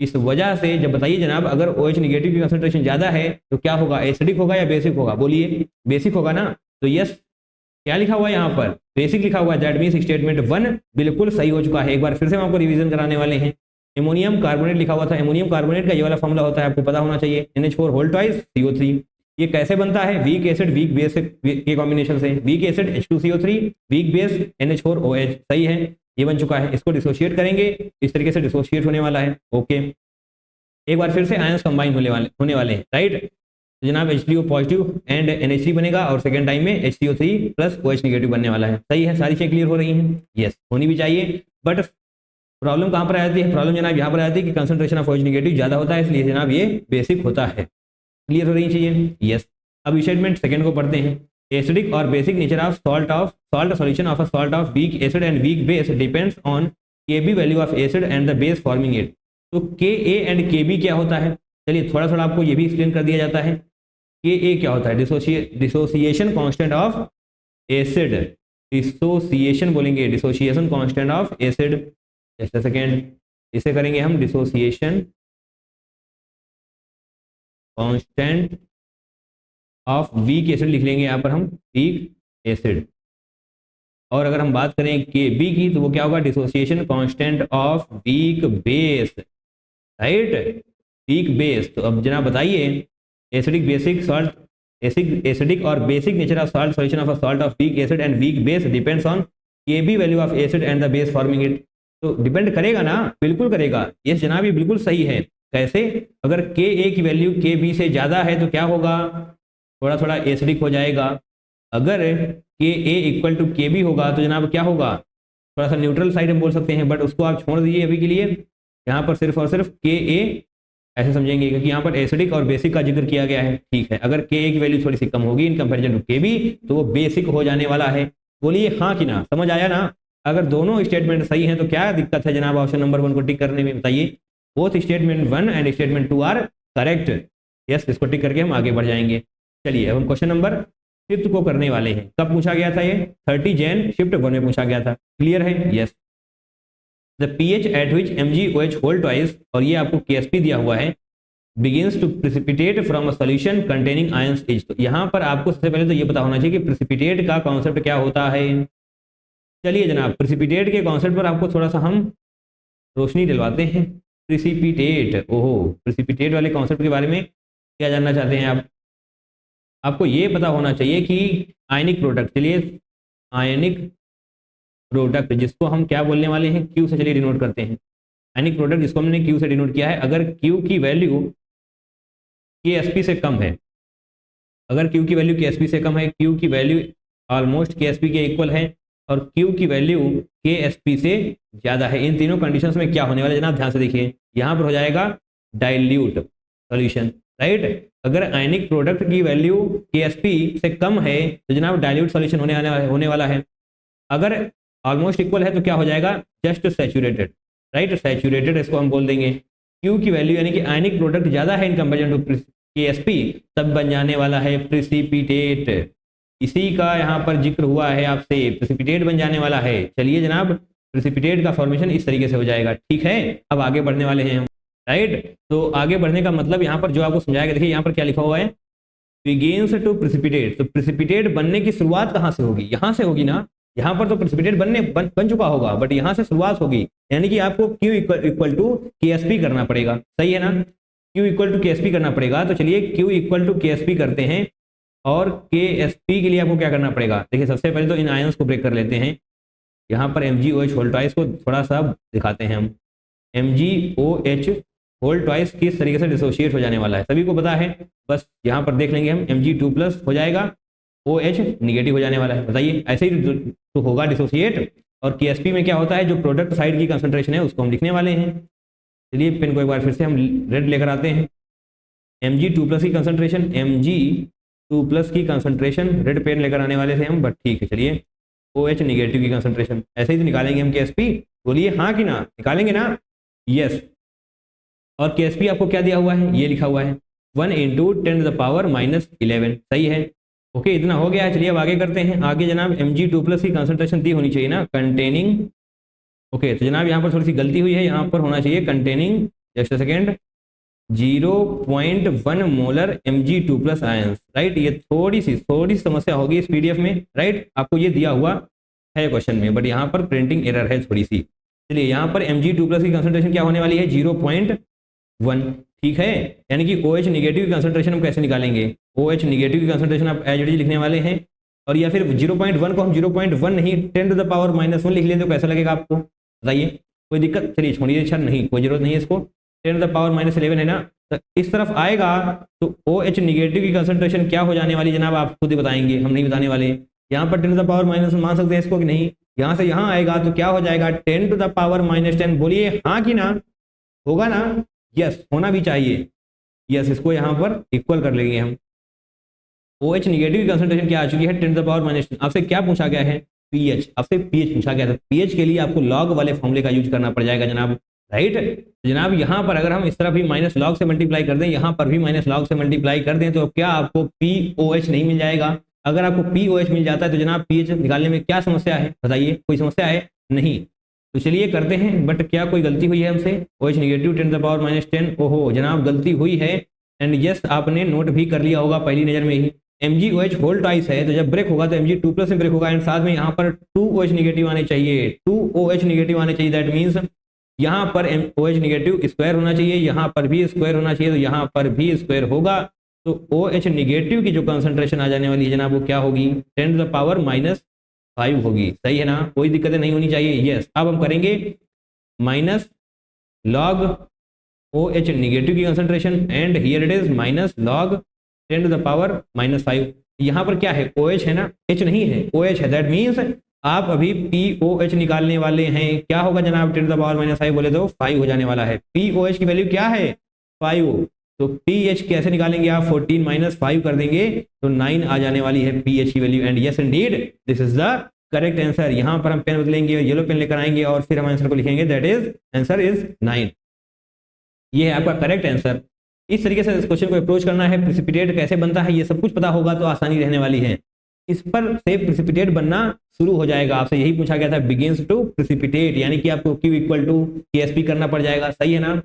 इस वजह से जब बताइए जनाब, अगर OH निगेटिव की कंसंट्रेशन ज़्यादा है तो क्या होगा, एसिडिक होगा या बेसिक होगा, बोलिए। बेसिक होगा ना। तो यस, क्या लिखा हुआ है यहाँ पर, बेसिक लिखा हुआ है। दैट मीन्स स्टेटमेंट 1 बिल्कुल सही हो चुका है। एक बार फिर से हम आपको रिवीजन कराने वाले हैं। एमोनियम कार्बोनेट लिखा हुआ था, एमोनियम कार्बोनेट का ये वाला फॉर्मूला होता है, आपको पता होना चाहिए, NH4 होल ट्वाइस CO3। ये कैसे बनता है, वीक एसिड वीक बेस के कॉम्बिनेशन से। Weak acid H2CO3, weak base NH4OH, सही है, ये बन चुका है। इसको डिसोशिएट करेंगे, इस तरीके से डिसोशिएट होने वाला है। ओके, एक बार फिर से आयंस कंबाइन होने वाले हैं, राइट। तो जनाब H3O पॉजिटिव एंड NH3 बनेगा और सेकंड टाइम में HCO3 प्लस OH निगेटिव बनने वाला है। सही है, सारी चीजें क्लियर हो रही हैं, यस होनी भी चाहिए। बट प्रॉब्लम कहाँ पर आ जाती है, प्रॉब्लम जनाब यहाँ पर आ जाती है कि कंसंट्रेशन ऑफ OH निगेटिव ज्यादा होता है, इसलिए जनाब ये बेसिक होता है। क्लियर हो रही चीजें, यस। अब स्टेटमेंट सेकंड को पढ़ते हैं। एसिडिक और basic nature of salt solution of a salt of weak acid and weak base depends on Kb value of acid and the base forming it. तो Ka एंड Kb क्या होता है, चलिए थोड़ा थोड़ा आपको ये भी एक्सप्लेन कर दिया जाता है। Ka क्या होता है, dissociation constant of acid, dissociation बोलेंगे, dissociation constant of acid. Just a second, इसे करेंगे हम dissociation constant of weak acid, लिख लेंगे यहाँ पर हम वीक एसिड। और अगर हम बात करें Kb की तो वो क्या होगा, dissociation constant of weak base, right, weak base. तो अब जनाब बताइए, एसिडिक बेसिक सॉल्ट, एसिडिक और basic nature of salt solution of a salt of weak acid and weak base depends on Kb value of acid and the base forming it. तो depend करेगा ना, बिल्कुल करेगा। यस जनाब, ये बिल्कुल सही है। कैसे, अगर Ka की वैल्यू Kb से ज्यादा है तो क्या होगा, थोड़ा थोड़ा एसिडिक हो जाएगा। अगर Ka इक्वल टू Kb होगा तो जनाब क्या होगा, थोड़ा सा न्यूट्रल साइड हम बोल सकते हैं, बट उसको आप छोड़ दीजिए अभी के लिए। यहाँ पर सिर्फ और सिर्फ Ka ऐसे समझेंगे, क्योंकि यहाँ पर एसिडिक और बेसिक का जिक्र किया गया है, ठीक है। अगर Ka की वैल्यू थोड़ी सी कम होगी इन कंपेरिजन टू Kb तो वो बेसिक हो जाने वाला है। बोलिए हाँ कि ना, समझ आया ना। अगर दोनों स्टेटमेंट सही हैं तो क्या दिक्कत है जनाब ऑप्शन नंबर 1 को टिक करने में, बताइए। Both statement 1 and statement 2 are correct. Yes, इसको टिक करके हम आगे बढ़ जाएंगे। चलिए अब हम क्वेश्चन नंबर 5 को करने वाले हैं। कब पूछा गया था ये, 30 जैन शिफ्ट 1 में पूछा गया था। क्लियर है, yes. The pH at which MgOH whole twice, और ये आपको KSP दिया हुआ है, begins to precipitate from a solution containing ions H। तो यहाँ पर आपको सबसे पहले तो ये पता होना चाहिए कि प्रिसिपिटेट का कॉन्सेप्ट क्या होता है। चलिए जनाब, प्रिसिपिटेट के कॉन्सेप्ट पर आपको थोड़ा सा हम रोशनी दिलवाते हैं। प्रिसिपिटेट, ओहो, प्रिसिपिटेट वाले कॉन्सेप्ट के बारे में क्या जानना चाहते हैं आप। आपको ये पता होना चाहिए कि आयनिक प्रोडक्ट, चलिए आयनिक प्रोडक्ट जिसको हम क्या बोलने वाले हैं, Q से चलिए डिनोट करते हैं। आयनिक प्रोडक्ट जिसको हमने Q से डिनोट किया है, अगर Q की वैल्यू KSP से कम है, अगर Q की वैल्यू KSP से कम है, Q की वैल्यू ऑलमोस्ट KSP के इक्वल है, और Q की वैल्यू KSP से ज्यादा है, इन तीनों कंडीशंस में क्या होने वाला है जनाब, ध्यान से देखिए। यहाँ पर हो जाएगा डाइल्यूट सॉल्यूशन, राइट। अगर आयनिक प्रोडक्ट की वैल्यू KSP से कम है तो जनाब डाइल्यूट सॉल्यूशन होने वाला है। अगर ऑलमोस्ट इक्वल है तो क्या हो जाएगा, जस्ट सैचुरेटेड, राइट, सैचुरेटेड इसको हम बोल देंगे। Q की वैल्यू यानी कि आयनिक प्रोडक्ट ज्यादा है इन कंपेरिजन टू KSP, तब बन जाने वाला है प्रिसिपिटेट। इसी का यहाँ पर जिक्र हुआ है आपसे, प्रिसिपिटेट बन जाने वाला है। चलिए जनाब, प्रिसिपिटेट का फॉर्मेशन इस तरीके से हो जाएगा, ठीक है। अब आगे बढ़ने वाले हैं हम, राइट। तो आगे बढ़ने का मतलब यहाँ पर जो आपको समझाएगा, देखिए यहाँ पर क्या लिखा हुआ है, बिगिंस टू प्रिसिपिटेट। तो प्रिसिपिटेट बनने की शुरुआत कहाँ से होगी, यहाँ से होगी ना। यहाँ पर तो प्रिसिपिटेट बन चुका होगा, बट यहाँ से शुरुआत होगी, यानी कि आपको Q इक्वल टू KSP करना पड़ेगा, सही है ना। Q इक्वल टू KSP करना पड़ेगा। तो चलिए Q इक्वल टू KSP करते हैं, और KSP के लिए आपको क्या करना पड़ेगा, देखिए सबसे पहले तो इन आयंस को ब्रेक कर लेते हैं। यहाँ पर MgOH होल ट्वाइस को थोड़ा सा दिखाते हैं हम, MgOH होल ट्वाइस किस तरीके से डिसोशिएट हो जाने वाला है, सभी को पता है, बस यहाँ पर देख लेंगे हम, Mg2+ हो जाएगा, OH निगेटिव हो जाने वाला है। बताइए ऐसे ही तो होगा डिसोशिएट। और KSP में क्या होता है, जो प्रोडक्ट साइड की कंसंट्रेशन है उसको हम लिखने वाले हैं। चलिए पेन को एक बार फिर से हम रेड लेकर आते हैं। Mg2+ की कंसंट्रेशन, Mg2+ की कंसंट्रेशन रेड पेन लेकर आने वाले थे हम, बट ठीक है चलिए। OH निगेटिव की कंसंट्रेशन, ऐसे ही तो निकालेंगे हम KSP, बोलिए हाँ कि ना, निकालेंगे ना, यस। और KSP आपको क्या दिया हुआ है, ये लिखा हुआ है 1 × 10⁻11, सही है। ओके, इतना हो गया है। चलिए अब आगे करते हैं। आगे जनाब Mg2+ की कंसंट्रेशन दी होनी चाहिए ना, कंटेनिंग, ओके, तो जनाब यहाँ पर थोड़ी सी गलती हुई है, यहाँ पर होना चाहिए containing, just a second, 0.1 molar Mg2+ ions, right. ये थोड़ी सी समस्या होगी इस PDF में, राइट, आपको ये दिया हुआ है क्वेश्चन में, बट यहाँ पर प्रिंटिंग एरर है थोड़ी सी। चलिए यहाँ पर Mg2+ की कंसंट्रेशन क्या होने वाली है, 0.1, ठीक है। यानी कि OH निगेटिव की कंसंट्रेशन हम कैसे निकालेंगे, OH निगेटिव की कंसंट्रेशन आप एज इट इज लिखने वाले हैं, और या फिर 0.1 को हम 0.1 नहीं 10⁻⁻1 लिख लें तो कैसा लगेगा आपको, बताइए, कोई दिक्कत, चलिए छोड़िए, अच्छा नहीं, कोई जरूरत नहीं है इसको, 10⁻11 है ना, तो इस तरफ आएगा तो OH निगेटिव की कंसंट्रेशन क्या हो जाने वाली जनाब, आप खुद ही बताएंगे, हम नहीं बताने वाले। यहाँ पर 10⁻⁻1 मान सकते हैं इसको कि नहीं, यहाँ से यहाँ आएगा तो क्या हो जाएगा 10⁻⁻10, बोलिए हाँ कि ना, होगा ना, यस, होना भी चाहिए, यस, इसको यहाँ पर इक्वल कर लेंगे हम। OH निगेटिव की कंसंट्रेशन क्या आ चुकी है 10⁻⁻10, आपसे क्या पूछा गया है, पीएच, आपसे पीएच पूछा गया था, पीएच के लिए आपको लॉग वाले फॉर्मूले का यूज करना पड़ जाएगा जनाब, राइट। जनाब यहाँ पर अगर हम इस तरफ भी माइनस लॉग से मल्टीप्लाई कर दें, यहाँ पर भी माइनस लॉग से मल्टीप्लाई कर दें, तो क्या आपको POH नहीं मिल जाएगा। अगर आपको POH मिल जाता है तो जनाब पीएच निकालने में क्या समस्या है, बताइए, कोई समस्या है, नहीं। तो चलिए करते हैं, बट क्या कोई गलती हुई है हमसे, OH निगेटिव 10⁻10, ओहो जनाब गलती हुई है, एंड यस आपने नोट भी कर लिया होगा पहली नजर में ही। MgOH होल ट्वाइस है, तो जब ब्रेक होगा तो Mg2+ में ब्रेक होगा, एंड साथ में यहाँ पर 2OH निगेटिव आने चाहिए, 2OH निगेटिव आने चाहिए, दैट मीन्स यहाँ पर OH निगेटिव स्क्वायर होना चाहिए, यहाँ पर भी स्क्वायर होना चाहिए, तो यहाँ पर भी स्क्वायर होगा, तो OH निगेटिव की जो कंसंट्रेशन आ जाने वाली है जनाब वो क्या होगी, 10⁻⁻5 होगी, सही है ना, कोई दिक्कतें नहीं होनी चाहिए, यस। अब हम करेंगे माइनस लॉग OH निगेटिव की concentration, and here it is minus log 10⁻⁻5। यहाँ पर क्या है, OH है ना, H नहीं है, OH है, दैट मीन्स आप अभी POH निकालने वाले हैं, क्या होगा जनाब 10⁻⁻5 बोले तो 5 हो जाने वाला है, POH की वैल्यू क्या है 5, तो PH कैसे निकालेंगे आप, 14 - 5 कर देंगे तो 9 आ जाने वाली है PH की value, and yes Indeed this is the correct answer. यहाँ पर हम पेन बदलेंगे और येलो पेन लेकर आएंगे और फिर हम आंसर को लिखेंगे, दैट इज आंसर इज 9, ये है आपका करेक्ट आंसर। इस तरीके से इस क्वेश्चन को अप्रोच करना है। प्रेसिपिटेट कैसे बनता है ये सब कुछ पता होगा तो आसानी रहने वाली है, इस पर से प्रेसिपिटेट बनना शुरू हो जाएगा। आपसे यही पूछा गया था, बिगिंस टू प्रेसिपिटेट, यानी कि आपको Q = KSP करना पड़ जाएगा, सही है ना,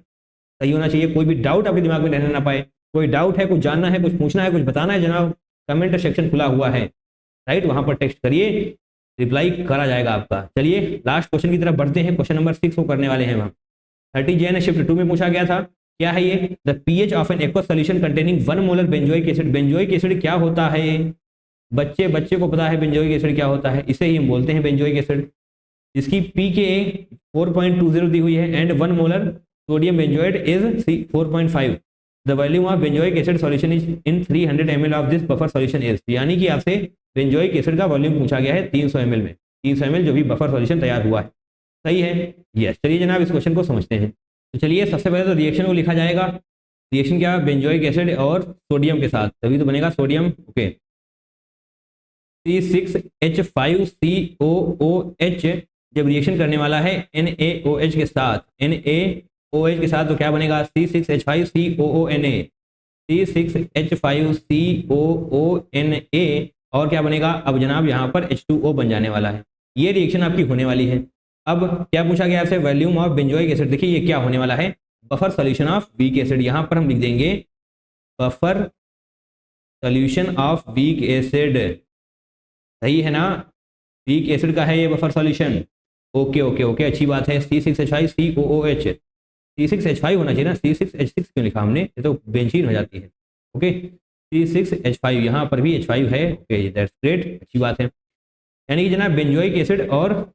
सही होना चाहिए, कोई भी डाउट आपके दिमाग में रहने ना पाए। कोई डाउट है, कुछ जानना है, कुछ पूछना है, कुछ बताना है जनाब, कमेंट सेक्शन खुला हुआ है, राइट, वहां पर टेक्स्ट करिए, रिप्लाई करा जाएगा आपका। चलिए लास्ट क्वेश्चन की तरफ बढ़ते हैं, क्वेश्चन नंबर 6 को करने वाले हैं हम। 30 JN शिफ्ट 2 में पूछा गया था, क्या है ये, the pH of an aqueous solution containing 1 molar benzoic acid. Benzoic acid क्या होता है, बच्चे को पता है बेंजोइक एसिड क्या होता है, इसे ही हम बोलते हैं बेंजोइक एसिड, जिसकी pKa 4.20 दी हुई है, and 1 molar sodium benzoate is 4.5। The volume of benzoic acid solution is in 300 ml of this buffer solution is, यानी कि आपसे बेंजोइक एसिड का वॉल्यूम पूछा गया है 300 ml में, 300 ml जो भी बफर सॉल्यूशन तैयार हुआ है, सही है, यस। चलिए जनाब इस क्वेश्चन को समझते हैं। तो चलिए सबसे पहले तो रिएक्शन को लिखा जाएगा, रिएक्शन क्या, बेंजोइक एसिड और सोडियम के साथ, तभी तो बनेगा सोडियम, ओके, C6H5COOH जब रिएक्शन करने वाला है NaOH के साथ, NaOH के साथ तो क्या बनेगा, C6H5COONA, C6H5COONA, और क्या बनेगा, अब जनाब यहाँ पर H2O बन जाने वाला है, ये रिएक्शन आपकी होने वाली है। अब क्या पूछा गया आपसे, वॉल्यूम ऑफ बेंजोइक एसिड, देखिए ये क्या होने वाला है, buffer solution of weak acid, यहाँ पर हम लिख देंगे buffer solution of weak acid, सही है ना, वीक एसिड का है ये buffer solution, okay okay okay, अच्छी बात है। C6H5COOH, C6H5 होना चाहिए ना, C6H6 क्यों लिखा हमने, ये तो बेंजीन हो जाती है, ओके, C6H5 यहाँ पर भी H5 है, ओके दैट्स ग्रेट, अच्छी बात है। यानी कि जनाब बेंजोइक एसिड और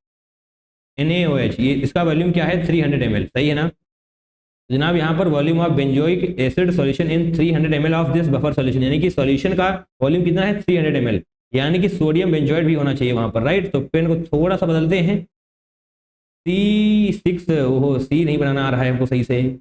NaOH, ये इसका वॉल्यूम क्या है 300 ml, सही है ना, जनाब यहाँ पर volume of benzoic acid solution in 300 ml of this buffer solution, यानी कि सॉल्यूशन का वॉल्यूम कितना है 300 ml, यानी कि सोडियम बेंजोइड भी होना चाहिए वहां पर, राइट। तो पेन को थोड़ा सा बदलते हैं, C6, ओहो सी नहीं बनाना आ रहा है हमको सही से,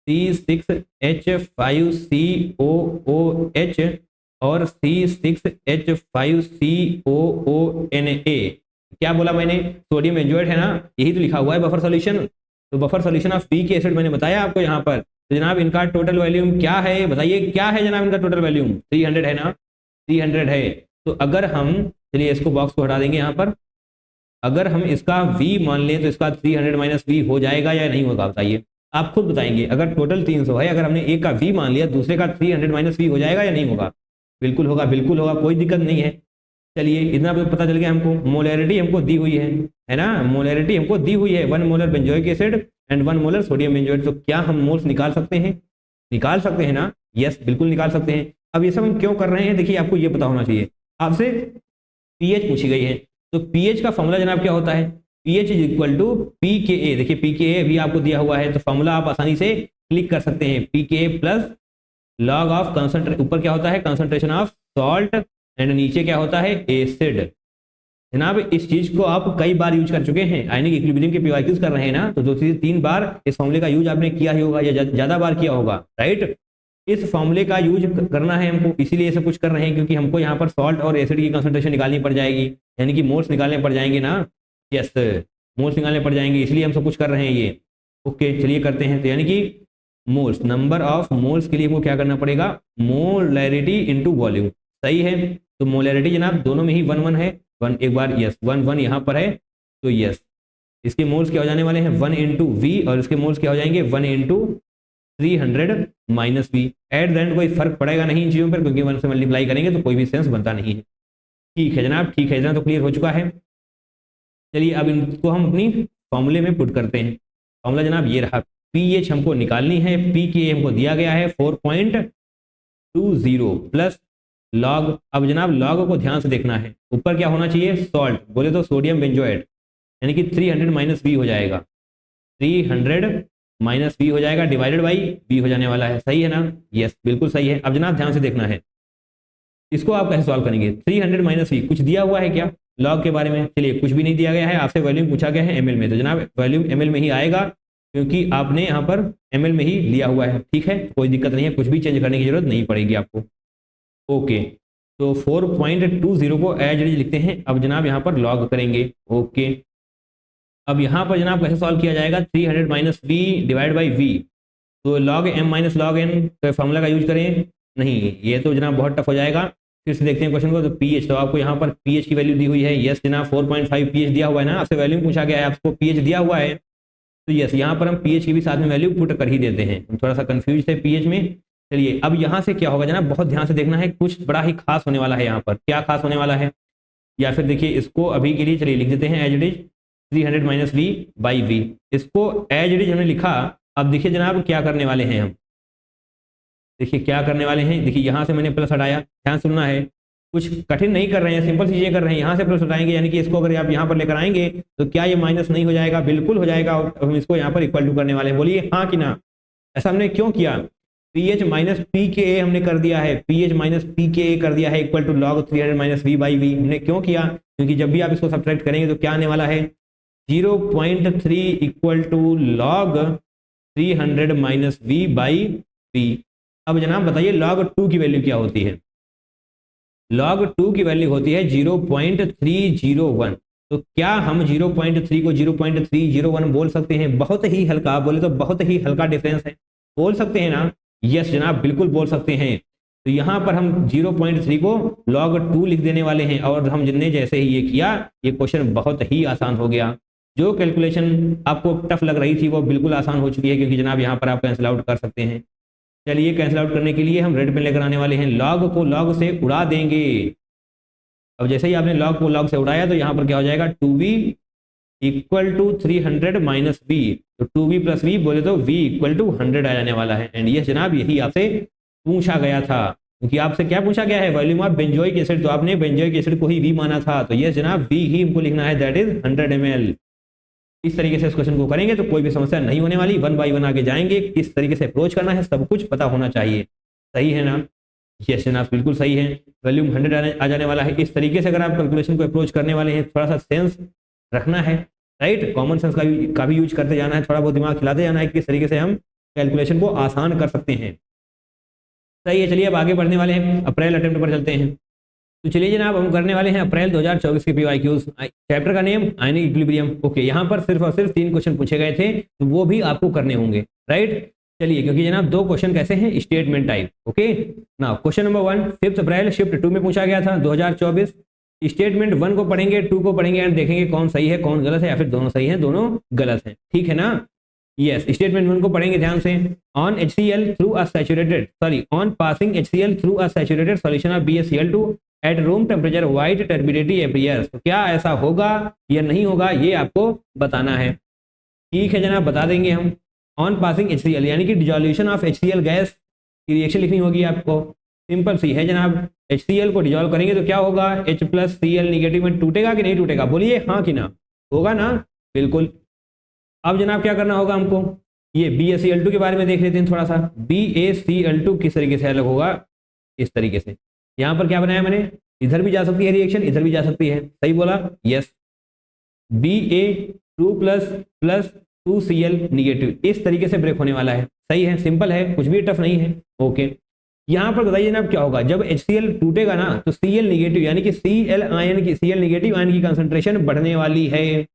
C6H5COOH और C6H5COONA। क्या बोला मैंने, सोडियम बेंजोएट है ना, यही तो लिखा हुआ है बफर सॉल्यूशन। तो बफर सॉल्यूशन ऑफ पी के एसिड मैंने बताया आपको यहाँ पर। तो जनाब इनका टोटल वॉल्यूम क्या है, बताइए क्या है जनाब इनका टोटल वॉल्यूम, 300 है ना, 300 है। तो अगर हम, चलिए इसको बॉक्स को हटा देंगे यहाँ पर, अगर हम इसका V मान लें तो इसका 300 - V हो जाएगा या नहीं होगा, बताइए आप खुद बताएंगे। अगर टोटल 300 है, अगर हमने एक का V मान लिया, दूसरे का 300 - V हो जाएगा या नहीं होगा, बिल्कुल होगा, बिल्कुल होगा, कोई दिक्कत नहीं है। चलिए इतना पता चल गया हमको, मोलैरिटी हमको दी हुई है ना, मोलैरिटी हमको दी हुई है, 1 molar benzoic acid and 1 molar sodium benzoate. तो क्या हम मोल्स निकाल सकते हैं, निकाल सकते हैं ना, यस बिल्कुल निकाल सकते हैं। अब ये सब हम क्यों कर रहे हैं, देखिए आपको ये पता होना चाहिए। आपसे पीएच पूछी गई है, तो पीएच का फॉर्मूला जनाब क्या होता है, pH is equal to pKa. देखिए पीकेए भी आपको दिया हुआ है, तो फॉर्मूला आप आसानी से क्लिक कर सकते हैं, pKa plus log of concentration, ऊपर क्या होता है कंसंट्रेशन ऑफ सॉल्ट एंड नीचे क्या होता है एसिड। जनाब इस चीज को आप कई बार यूज कर चुके हैं, आयनिक इक्विलिब्रियम के पीवाईक्यूज कर रहे हैं ना, तो 2 से 3 बार इस फॉर्मूले का यूज आपने किया ही होगा या ज्यादा बार किया होगा, राइट। इस फॉर्मूले का यूज करना है हमको, इसीलिए सब कुछ कर रहे हैं, क्योंकि हमको यहाँ पर सॉल्ट और एसिड की कंसंट्रेशन निकालनी पड़ जाएगी, यानी कि मोल्स निकालने पड़ जाएंगे ना, यस मोल्स निकालने पड़ जाएंगे, इसलिए हम सब कुछ कर रहे हैं ये। ओके चलिए करते हैं। तो यानी कि मोल्स, नंबर ऑफ मोल्स के लिए हमको क्या करना पड़ेगा, मोलैरिटी इनटू वॉल्यूम, सही है। तो मोलैरिटी जनाब दोनों में ही 1 1 है, 1 एक बार, यस 1 1 यहाँ पर है, तो यस इसके मोल्स क्या हो जाने वाले हैं 1 × V, और इसके मोल्स क्या हो जाएंगे 1 × 300 - V। एट द एंड कोई फर्क पड़ेगा नहीं इन चीज़ों पर, क्योंकि 1 से मल्टीप्लाई करेंगे तो कोई भी सेंस बनता नहीं है। ठीक है जनाब, ठीक है, इतना तो क्लियर हो चुका है। चलिए अब इनको हम अपनी फॉर्मूले में पुट करते हैं। फॉर्मूला जनाब ये रहा, पीएच हमको निकालनी है, पी के हमको दिया गया है 4.20 प्लस लॉग। अब जनाब लॉग को ध्यान से देखना है, ऊपर क्या होना चाहिए सॉल्ट, बोले तो सोडियम बेंजोएट, यानी कि 300 - V हो जाएगा, 300 - V हो जाएगा, डिवाइडेड बाई V हो जाने वाला है, सही है ना, यस बिल्कुल सही है। अब जनाब ध्यान से देखना है, इसको आप कैसे सॉल्व करेंगे, 300 - V कुछ दिया हुआ है क्या लॉग के बारे में, चलिए कुछ भी नहीं दिया गया है, आपसे वॉल्यूम पूछा गया है ml में, तो जनाब वॉल्यूम ml में ही आएगा, क्योंकि आपने यहाँ पर ml में ही लिया हुआ है, ठीक है कोई दिक्कत नहीं है, कुछ भी चेंज करने की जरूरत नहीं पड़ेगी आपको। ओके तो 4.20 को एज इट इज लिखते हैं। अब जनाब यहाँ पर लॉग करेंगे, ओके। अब यहाँ पर जनाब कैसे सॉल्व किया जाएगा, 300 - V डिवाइड बाई V, तो log m - log n का फॉर्मूला का यूज करें, नहीं ये तो जनाब बहुत टफ हो जाएगा। फिर से देखते हैं क्वेश्चन को, तो pH, तो आपको यहाँ पर pH की वैल्यू दी हुई है, यस जनाब 4.5 pH दिया हुआ है ना, आपसे वैल्यू पूछा गया है, आपको pH दिया हुआ है, तो यस यहाँ पर हम pH की भी साथ में वैल्यू पुट कर ही देते हैं। हम थोड़ा सा कंफ्यूज थे pH में। चलिए अब यहाँ से क्या होगा जनाब, बहुत ध्यान से देखना है, कुछ बड़ा ही खास होने वाला है यहाँ पर, क्या खास होने वाला है, या फिर देखिए इसको अभी के लिए चलिए लिख देते हैं as it is 300 - V by V, इसको एज इट इज हमने लिखा। अब देखिए जनाब क्या करने वाले हैं हम, देखिए क्या करने वाले हैं, देखिए यहाँ से मैंने प्लस हटाया, ध्यान सुनना है, कुछ कठिन नहीं कर रहे हैं, सिंपल चीजें कर रहे हैं। यहाँ से प्लस हटाएंगे, यानी कि इसको अगर आप यहाँ पर लेकर आएंगे तो क्या ये माइनस नहीं हो जाएगा, बिल्कुल हो जाएगा। और हम इसको यहाँ पर इक्वल टू करने वाले हैं, बोलिए हाँ कि ना। ऐसा हमने क्यों किया, पीएच माइनस पी के ए हमने कर दिया है, पीएच माइनस पी के ए कर दिया है equal to log 300 - V by V, हमने क्यों किया, क्योंकि जब भी आप इसको सब्ट्रैक्ट करेंगे तो क्या आने वाला है 0.3 equal to log 300 - V by V। अब जनाब बताइए log 2 की वैल्यू क्या होती है, log 2 की वैल्यू होती है 0.301। तो क्या हम 0.3 को 0.301 बोल सकते हैं, बहुत ही हल्का, बोले तो बहुत ही हल्का डिफरेंस है, बोल सकते हैं ना, यस जनाब बिल्कुल बोल सकते हैं। तो यहाँ पर हम 0.3 को log 2 लिख देने वाले हैं, और हम जिनने जैसे ही ये किया, ये क्वेश्चन बहुत ही आसान हो गया। जो कैलकुलेशन आपको टफ लग रही थी वो बिल्कुल आसान हो चुकी है, क्योंकि जनाब यहाँ पर आप कैंसिल आउट कर सकते हैं। चलिए कैंसिल आउट करने के लिए हम रेड पेन लेकर आने वाले हैं, लॉग को लॉग से उड़ा देंगे। अब जैसे ही आपने लॉग को लॉग से उड़ाया तो यहाँ पर क्या हो जाएगा 2v इक्वल टू 300 - V, तो 2v + V बोले तो v इक्वल टू 100 आ जाने वाला है। एंड यस जनाब यही आपसे पूछा गया था, क्योंकि आपसे क्या पूछा गया है वॉल्यूम ऑफ बेंजोइक एसिड, तो आपने बेंजोइक एसिड को ही v माना था, तो यस जनाब v ही हमको लिखना है, दैट इज 100 ml। इस तरीके से इस क्वेश्चन को करेंगे तो कोई भी समस्या नहीं होने वाली। 1 बाय 1 आगे जाएंगे, किस तरीके से अप्रोच करना है सब कुछ पता होना चाहिए। सही है ना? यस जनाब, बिल्कुल सही है। वॉल्यूम 100 आ जाने वाला है। इस तरीके से अगर आप कैलकुलेशन को अप्रोच करने वाले हैं, थोड़ा सा सेंस रखना है, राइट, कॉमन सेंस का भी यूज करते जाना है, थोड़ा बहुत दिमाग खिलाते जाना है कि किस तरीके से हम कैलकुलेशन को आसान कर सकते हैं। सही है, चलिए अब आगे बढ़ने वाले हैं, अप्रैल अटेम्प्ट पर चलते हैं। तो चलिए जनाब, हम करने वाले हैं अप्रैल 2024 के पीवाईक्यूज। चैप्टर का नेम आयनिक इक्विलिब्रियम। ओके, यहाँ पर सिर्फ और सिर्फ 3 क्वेश्चन पूछे गए थे, तो वो भी आपको करने होंगे, राइट। चलिए, क्योंकि जनाब 2 क्वेश्चन कैसे हैं, statement type. Okay, now question number 1 5 अप्रैल शिफ्ट 2 में पूछा गया था 2024। स्टेटमेंट 1 को पढ़ेंगे, 2 को पढ़ेंगे एंड देखेंगे कौन सही है कौन गलत है, या फिर दोनों सही है दोनों गलत है। ठीक है ना? यस, स्टेटमेंट 1 को पढ़ेंगे ध्यान से। On HCl through a saturated on passing HCl through a saturated solution of BaCl2 at room temperature white turbidity appears. तो क्या ऐसा होगा या नहीं होगा, ये आपको बताना है। ठीक है जनाब, बता देंगे हम। ऑन पासिंग HCl यानी कि डिजोल्यूशन ऑफ HCl गैस की रिएक्शन लिखनी होगी आपको। सिंपल सी है जनाब, HCl को डिजोल्व करेंगे तो क्या होगा, H+Cl निगेटिव में टूटेगा कि नहीं टूटेगा, बोलिए हाँ कि ना, होगा ना, बिल्कुल। अब जनाब क्या करना होगा हमको, ये BaCl2 के बारे में देख लेते हैं थोड़ा सा। BaCl2 किस तरीके से अलग होगा, इस तरीके से। यहाँ पर क्या बनाया मैंने, इधर भी जा सकती है रिएक्शन, इधर भी जा सकती है, सही बोला, यस। Ba2++2Cl निगेटिव, इस तरीके से ब्रेक होने वाला है। सही है, सिंपल है, कुछ भी टफ नहीं है। ओके, यहाँ पर बताइए जनाब क्या होगा, जब HCl टूटेगा ना तो Cl निगेटिव यानी कि Cl निगेटिव आयन की कंसंट्रेशन बढ़ने वाली है।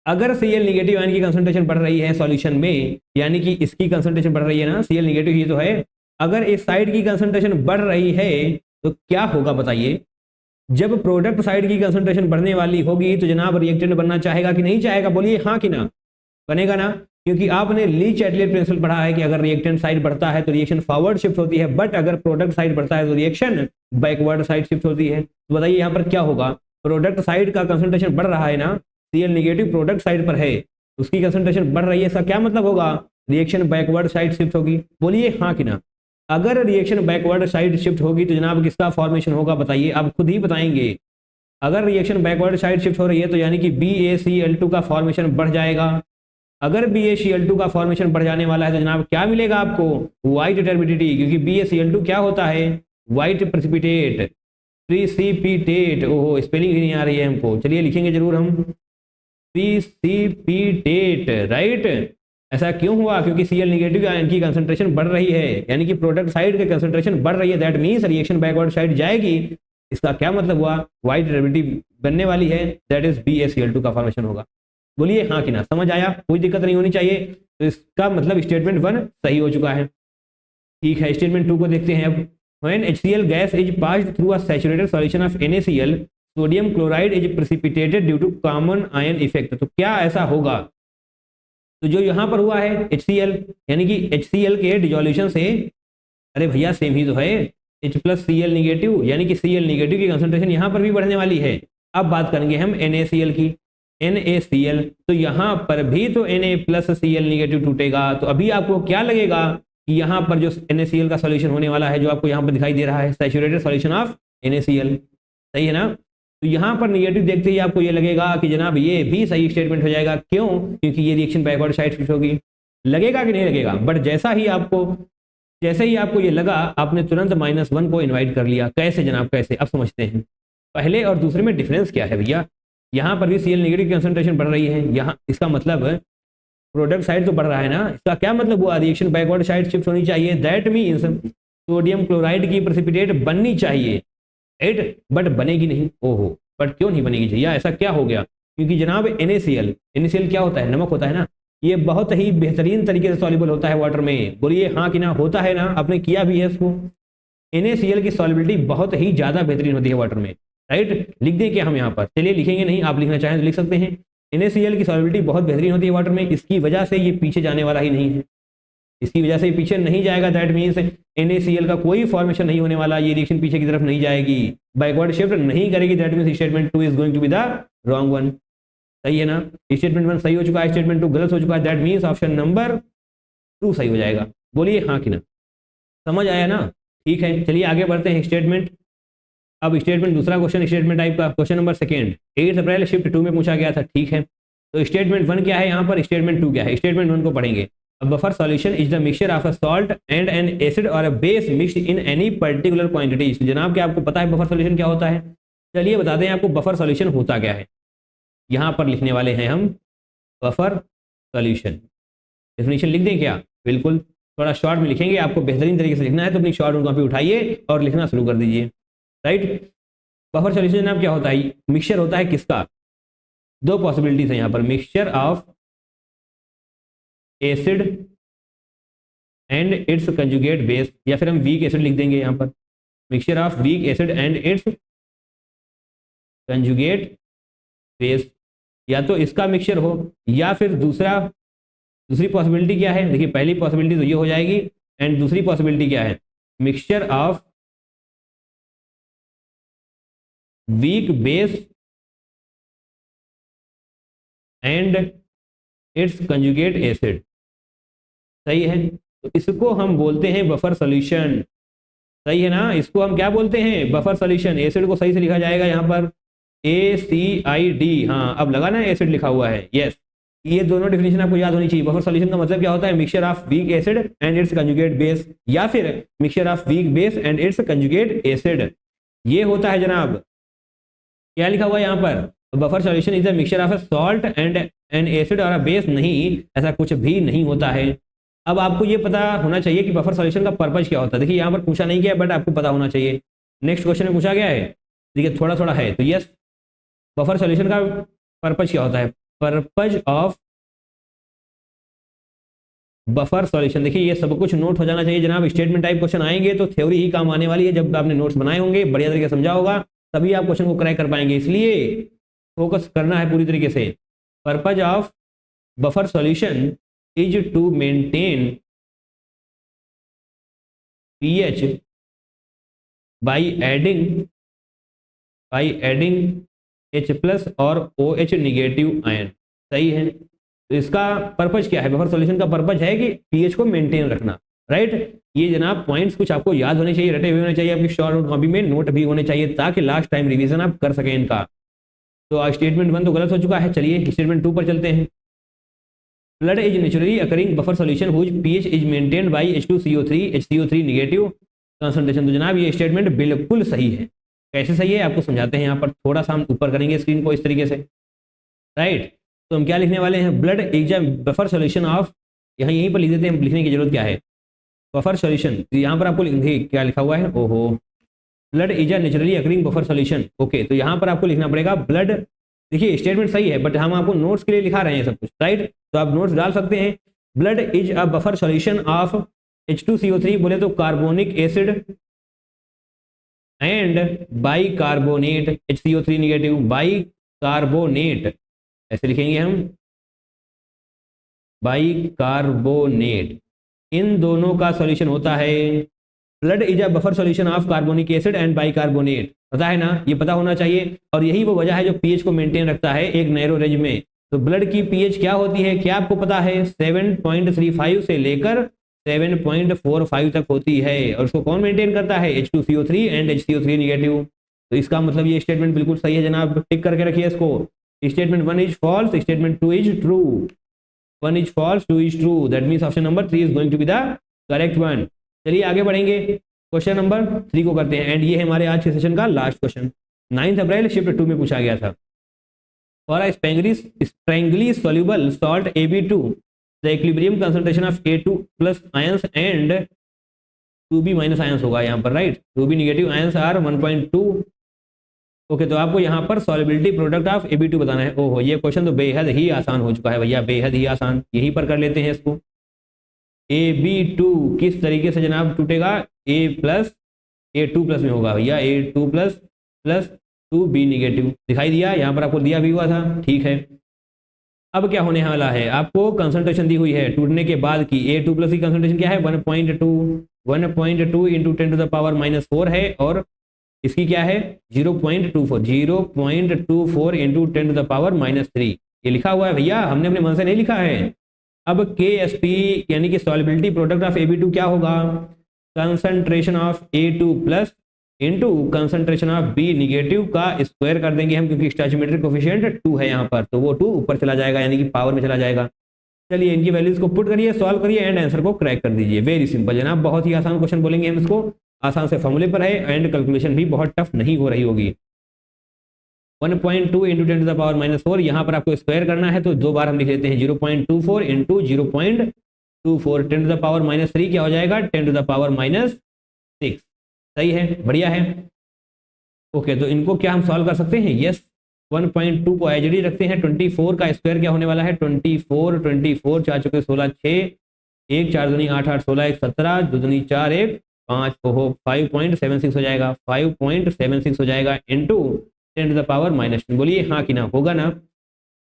अगर Cl निगेटिव आयन की कंसंट्रेशन बढ़ रही है सॉल्यूशन में, यानी कि इसकी कंसंट्रेशन बढ़ रही है ना, Cl निगेटिव ही तो है, अगर इस साइड की कंसंट्रेशन बढ़ रही है तो क्या होगा बताइए। जब प्रोडक्ट साइड की कंसंट्रेशन बढ़ने वाली होगी तो जनाब रिएक्टेंट बनना चाहेगा कि नहीं चाहेगा, बोलिए हाँ कि ना, बनेगा ना, क्योंकि आपने ली चैटलियर प्रिंसिपल पढ़ा है कि अगर रिएक्टेंट साइड बढ़ता है तो रिएक्शन फॉरवर्ड शिफ्ट होती है, बट अगर प्रोडक्ट साइड बढ़ता है तो रिएक्शन बैकवर्ड साइड शिफ्ट होती है। तो बताइए यहाँ पर क्या होगा, प्रोडक्ट साइड का कंसंट्रेशन बढ़ रहा है ना, Cl निगेटिव प्रोडक्ट साइड पर है, उसकी कंसंट्रेशन बढ़ रही है, इसका क्या मतलब होगा, रिएक्शन बैकवर्ड साइड शिफ्ट होगी, बोलिए हाँ कि ना। अगर रिएक्शन बैकवर्ड साइड शिफ्ट होगी तो जनाब किसका फॉर्मेशन होगा बताइए, आप खुद ही बताएंगे। अगर रिएक्शन बैकवर्ड साइड शिफ्ट हो रही है तो यानी कि BaCl2 का फॉर्मेशन बढ़ जाएगा। अगर BaCl2 का फॉर्मेशन बढ़ जाने वाला है तो जनाब क्या मिलेगा आपको, व्हाइट टर्बिडिटी, क्योंकि BaCl2 क्या होता है, व्हाइट प्रेसिपिटेट, प्रीसिपिटेट। ओहो, स्पेलिंग ही नहीं आ रही है हमको, चलिए लिखेंगे जरूर हम, प्रीसिपिटेट, राइट। ऐसा क्यों हुआ, क्योंकि Cl निगेटिव आयन की कंसंट्रेशन बढ़ रही है, यानी कि प्रोडक्ट साइड की कंसंट्रेशन बढ़ रही है, that means reaction backward side जाएगी। इसका क्या मतलब हुआ, व्हाइट टर्बिडिटी बनने वाली है, दैट इज BaCl2 का फॉर्मेशन होगा। बोलिए हाँ कि ना, समझ आया, कोई दिक्कत नहीं होनी चाहिए। तो इसका मतलब स्टेटमेंट 1 सही हो चुका है। ठीक है, स्टेटमेंट 2 को देखते हैं अब। When HCl gas is passed through a saturated solution of NaCl, sodium chloride is precipitated due to common ion effect. तो क्या ऐसा होगा, तो जो यहाँ पर हुआ है HCl यानी कि HCl के डिजोल्यूशन से, अरे भैया सेम ही तो है, H+Cl निगेटिव यानी कि Cl निगेटिव की कंसंट्रेशन यहाँ पर भी बढ़ने वाली है। अब बात करेंगे हम NaCl की, NaCl, तो यहाँ पर भी तो Na+Cl निगेटिव टूटेगा, तो अभी आपको क्या लगेगा कि यहाँ पर जो NaCl का सॉल्यूशन होने वाला है, जो आपको यहाँ पर दिखाई दे रहा है, सैचुरेटेड सॉल्यूशन ऑफ NaCl, सही है ना। तो यहाँ पर निगेटिव देखते ही आपको ये लगेगा कि जनाब ये भी सही स्टेटमेंट हो जाएगा, क्यों, क्योंकि ये रिएक्शन बैकवर्ड साइड शिफ्ट होगी। लगेगा कि नहीं लगेगा, बट जैसे ही आपको ये लगा, आपने तुरंत -1 को इन्वाइट कर लिया। कैसे जनाब, कैसे, अब समझते हैं। पहले और दूसरे में डिफरेंस क्या है भैया, यहाँ पर भी Cl निगेटिव की कंसंट्रेशन बढ़ रही है, यहाँ इसका मतलब प्रोडक्ट साइड तो बढ़ रहा है ना, इसका क्या मतलब हुआ, रिएक्शन बैकवर्ड साइड शिफ्ट होनी चाहिए, दैट मीन्स सोडियम क्लोराइड की प्रेसिपिटेट बननी चाहिए, राइट, बट बनेगी नहीं। ओहो, बट क्यों नहीं बनेगी भैया, ऐसा क्या हो गया, क्योंकि जनाब NaCl क्या होता है, नमक होता है ना, ये बहुत ही बेहतरीन तरीके से सॉल्युबल होता है वाटर में, बोलिए हाँ कि ना, होता है ना, आपने किया भी है इसको। NaCl की सॉल्युबिलिटी बहुत ही ज्यादा बेहतरीन होती है वाटर में, राइट। लिख दें क्या हम यहाँ पर, चलिए लिखेंगे नहीं, आप लिखना चाहें तो लिख सकते हैं। NaCl की सॉल्युबिलिटी बहुत बेहतरीन होती है वाटर में, इसकी वजह से ये पीछे जाने वाला ही नहीं है, इसकी वजह से पीछे नहीं जाएगा, दैट मीन्स NaCl का कोई फॉर्मेशन नहीं होने वाला, ये रिएक्शन पीछे की तरफ नहीं जाएगी, बैकवर्ड शिफ्ट नहीं करेगी, that means statement 2 is going to be the wrong one. सही है ना, स्टेटमेंट 1 सही हो चुका है, स्टेटमेंट 2 गलत हो चुका है, दैट मीन्स ऑप्शन नंबर 2 सही हो जाएगा। बोलिए हाँ कि ना, समझ आया ना। ठीक है, चलिए आगे बढ़ते हैं स्टेटमेंट। अब स्टेटमेंट दूसरा क्वेश्चन स्टेटमेंट टाइप का, क्वेश्चन नंबर 2 8 अप्रैल शिफ्ट 2 में पूछा गया था। ठीक है, तो स्टेटमेंट 1 क्या है यहाँ पर, स्टेटमेंट 2 क्या है, स्टेटमेंट 1 को पढ़ेंगे। A buffer solution is the mixture of a salt and an acid or a base mixed in any particular quantity। तो जनाब क्या आपको पता है बफर सॉल्यूशन क्या होता है? चलिए बताते हैं आपको बफर सॉल्यूशन होता क्या है। यहाँ पर लिखने वाले हैं हम बफर सॉल्यूशन। डेफिनेशन लिख दें क्या? बिल्कुल, थोड़ा शॉर्ट में लिखेंगे, आपको बेहतरीन तरीके से लिखना है तो अपनी शॉर्ट कॉपी उठाइए और लिखना शुरू कर दीजिए। राइट, बफर सॉल्यूशन जनाब क्या होता है? मिक्सचर होता है किसका? दो पॉसिबिलिटीज है यहाँ पर, mixture of acid and it's conjugate base, या फिर हम वीक एसिड लिख देंगे यहाँ पर, mixture of weak acid and it's conjugate base. या तो इसका मिक्सचर हो, या फिर दूसरी पॉसिबिलिटी क्या है? देखिए पहली पॉसिबिलिटी तो ये हो जाएगी, एंड दूसरी पॉसिबिलिटी क्या है? Mixture of weak base and it's conjugate acid. सही है, तो इसको हम बोलते हैं बफर सॉल्यूशन। सही है ना, इसको हम क्या बोलते हैं? Buffer solution. एसिड को सही से लिखा जाएगा यहाँ पर ACID। हाँ, अब लगा ना एसिड लिखा हुआ है, यस। ये दोनों डेफिनेशन आपको याद होनी चाहिए। बफर सॉल्यूशन का मतलब क्या होता है? Mixture of weak acid and it's conjugate base, या फिर mixture of weak base and it's conjugate acid. ये होता है जनाब, क्या लिखा हुआ है यहाँ पर? Buffer solution is the mixture of salt and N acid और बेस। नहीं, ऐसा कुछ भी नहीं होता है। अब आपको ये पता होना चाहिए कि बफर सॉल्यूशन का पर्पज क्या होता है। देखिए यहाँ पर पूछा नहीं गया, बट आपको पता होना चाहिए। नेक्स्ट क्वेश्चन में पूछा गया है, देखिए थोड़ा थोड़ा है, तो यस, बफर सॉल्यूशन का पर्पज क्या होता है? Purpose of buffer solution. देखिए ये सब कुछ नोट हो जाना चाहिए जनाब। स्टेटमेंट टाइप क्वेश्चन आएंगे तो थ्योरी ही काम आने वाली है। जब आपने नोट्स बनाए होंगे, बढ़िया तरीके से समझा होगा, तभी आप क्वेश्चन को क्रैक कर पाएंगे। इसलिए फोकस करना है पूरी तरीके से। Purpose of buffer solution is to maintain pH by adding H plus और OH निगेटिव आयन। सही है, तो इसका पर्पज क्या है? बफर सॉल्यूशन का पर्पज है कि pH को मेंटेन रखना। राइट, ये जनाब पॉइंट्स कुछ आपको याद होने चाहिए, रटे हुए होने चाहिए, आपकी शॉर्ट नोट कॉपी में नोट भी होने चाहिए, ताकि लास्ट टाइम रिवीजन आप कर सकें इनका। तो स्टेटमेंट 1 तो गलत हो चुका है। चलिए स्टेटमेंट 2 पर चलते हैं। Blood is naturally occurring buffer solution whose pH is maintained by H2CO3 HCO3 negative concentration। तो जनाब ये स्टेटमेंट बिल्कुल सही है। कैसे सही है आपको समझाते हैं। यहाँ पर थोड़ा सा हम ऊपर करेंगे स्क्रीन को इस तरीके से। राइट, तो हम क्या लिखने वाले हैं? Blood is a buffer solution of, यहाँ यहीं पर लिख देते हैं, लिखने की जरूरत क्या है? Buffer solution. तो यहाँ पर आपको क्या लिखा हुआ है? ओहो, blood is a naturally occurring buffer solution. Okay, तो यहाँ पर आपको लिखना पड़ेगा ब्लड। देखिए स्टेटमेंट सही है, बट हम आपको नोट्स के लिए लिखा रहे हैं सब कुछ। राइट, तो आप नोट्स डाल सकते हैं। Blood is a buffer solution of H2CO3 बोले तो carbonic acid and by carbonate HCO3 negative, by carbonate ऐसे लिखेंगे हम, बाई कार्बोनेट, इन दोनों का सॉल्यूशन होता है। Blood is a buffer solution of carbonic acid and by carbonate. पता है ना, ये पता होना चाहिए। और यही वो वजह है जो पीएच को मेंटेन रखता है एक नैरो रेंज में। तो ब्लड की पीएच क्या होती है, क्या आपको पता है? 7.35 से लेकर 7.45 तक होती है। और उसको कौन मेंटेन करता है? H2CO3 and HCO3 negative. तो इसका मतलब ये स्टेटमेंट बिल्कुल सही है जनाब, टिक करके रखिए इसको। Statement 1 is false, statement 2 is true. 1 is false, 2 is true, that means option number 3 is going to be the correct one. चलिए आगे बढ़ेंगे, क्वेश्चन नंबर 3 को करते हैं, एंड ये है हमारे आज के सेशन का लास्ट क्वेश्चन। 9 अप्रैल शिफ्ट 2 में पूछा गया था। For a strongly soluble salt AB2 the equilibrium concentration of A2 plus ions and 2B minus ions होगा यहाँ पर। Right, 2B negative ions are 1.2। Okay, तो आपको यहाँ पर सॉल्युबिलिटी प्रोडक्ट ऑफ AB2 बताना है। ओहो, ये क्वेश्चन तो बेहद ही आसान हो चुका है भैया, बेहद ही आसान। यहीं पर कर लेते हैं इसको। AB2 किस तरीके से जनाब टूटेगा? A2 प्लस में होगा भैया, A2 plus plus 2B negative. दिखाई दिया, यहाँ पर आपको दिया भी हुआ था। ठीक है, अब क्या होने वाला है? आपको कंसंट्रेशन दी हुई है टूटने के बाद की। A2 प्लस की कंसंट्रेशन क्या है? 1.2 इंटू 10 टू द पावर -4 है, और इसकी क्या है? 0.24 इंटू 10 टू द पावर -3। ये लिखा हुआ है भैया, हमने अपने मन से नहीं लिखा है। अब KSP यानी कि सॉल्युबिलिटी प्रोडक्ट ऑफ AB2 क्या होगा? Concentration of A2 plus into concentration of B negative का स्क्वायर कर देंगे हम, क्योंकि स्टोइचियोमेट्रिक कोफिशिएंट 2 है यहाँ पर, तो वो 2 ऊपर चला जाएगा, यानी कि पावर में चला जाएगा। चलिए इनकी वैल्यूज को पुट करिए, सॉल्व करिए एंड आंसर को क्रैक कर दीजिए। वेरी सिंपल जनाब, बहुत ही आसान क्वेश्चन बोलेंगे हम इसको, आसान से फॉर्मूले पर है एंड कैलकुलेशन भी बहुत टफ नहीं हो रही होगी। 1.2 इंटू 10⁻⁻4, यहाँ पर आपको स्क्वायर करना है तो 2 बार हम लिख लेते हैं, 0.24 इंटू 0.24, 10⁻³ क्या हो जाएगा, 10⁻⁻6। सही है, बढ़िया है। ओके, तो इनको क्या हम सॉल्व कर सकते हैं, यस। 1.2 को एज डी रखते हैं, 24 का स्क्वायर क्या होने वाला है, 24 4 चौके 16 6, 1 4 दूनी 8 8 16 1 17, 2 दूनी 4 1 5, ओहो 5.76 हो जाएगा, 5.76 हो जाएगा इंटू 10⁻⁻10। बोलिए हाँ कि ना, होगा ना।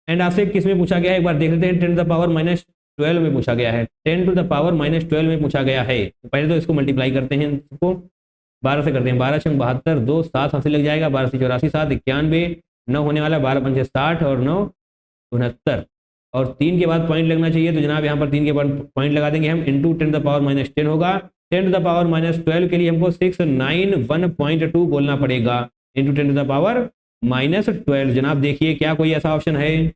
एंड आपसे किस में पूछा गया है, एक बार देख लेते हैं, 10⁻12 में पूछा गया है, 10⁻12 में पूछा गया है। पहले तो इसको मल्टीप्लाई करते हैं, इसको 12 से करते हैं, 12 6 72, 2 7 हाथ से लग जाएगा, 12 से 84 7 91, 9 होने वाला, 12 5 60 और 9 69, और 3 के बाद पॉइंट लगना चाहिए, तो जनाब यहाँ पर 3 के बाद पॉइंट लगा देंगे हम, इंटू 10⁻10 होगा। 10⁻12 के लिए हमको 691.2 बोलना पड़ेगा, इंटू 10⁻12। जनाब देखिए क्या कोई ऐसा ऑप्शन है,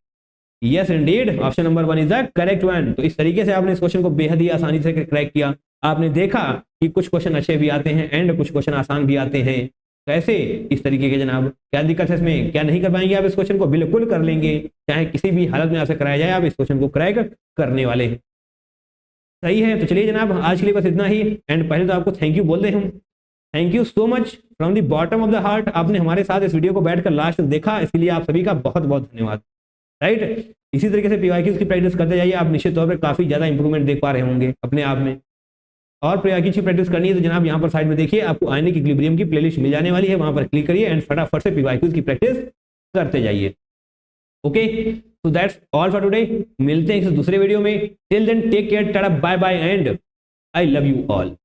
yes Indeed, option number 1 is the correct one. तो इस तरीके से आपने इस क्वेश्चन को बेहद ही आसानी से क्रैक किया। आपने देखा कि कुछ क्वेश्चन अच्छे भी आते हैं एंड कुछ क्वेश्चन आसान भी आते हैं, कैसे, इस तरीके के जनाब। क्या दिक्कत है इसमें, क्या नहीं कर पाएंगे आप इस क्वेश्चन को, बिल्कुल कर लेंगे, चाहे किसी भी हालत में आपसे कराया जाए, आप इस क्वेश्चन को क्रैक करने वाले हैं। सही है, तो चलिए जनाब आज के लिए बस इतना ही। एंड पहले तो आपको थैंक यू बोल दें हम, thank you so much from the bottom of the heart. आपने हमारे साथ इस वीडियो को बैठकर लास्ट तक देखा, इसके लिए आप सभी का बहुत बहुत धन्यवाद। राइट, इसी तरीके से पीवाईक्यूज की प्रैक्टिस करते जाइए, आप निश्चित तौर पर काफी ज्यादा इंप्रूवमेंट देख पा रहे होंगे अपने आप में। और पीवाईक्यूज की प्रैक्टिस करनी है तो जनाब यहाँ पर साइड में देखिए, आपको आयनिक इक्विलिब्रियम की प्लेलिस्ट मिल जाने वाली है, वहां पर क्लिक करिए एंड फटाफट से पीवाईक्यूज की प्रैक्टिस करते जाइए। Okay, so that's all for today, मिलते हैं इस दूसरे वीडियो में। Till then take care, tata bye bye and I love you all.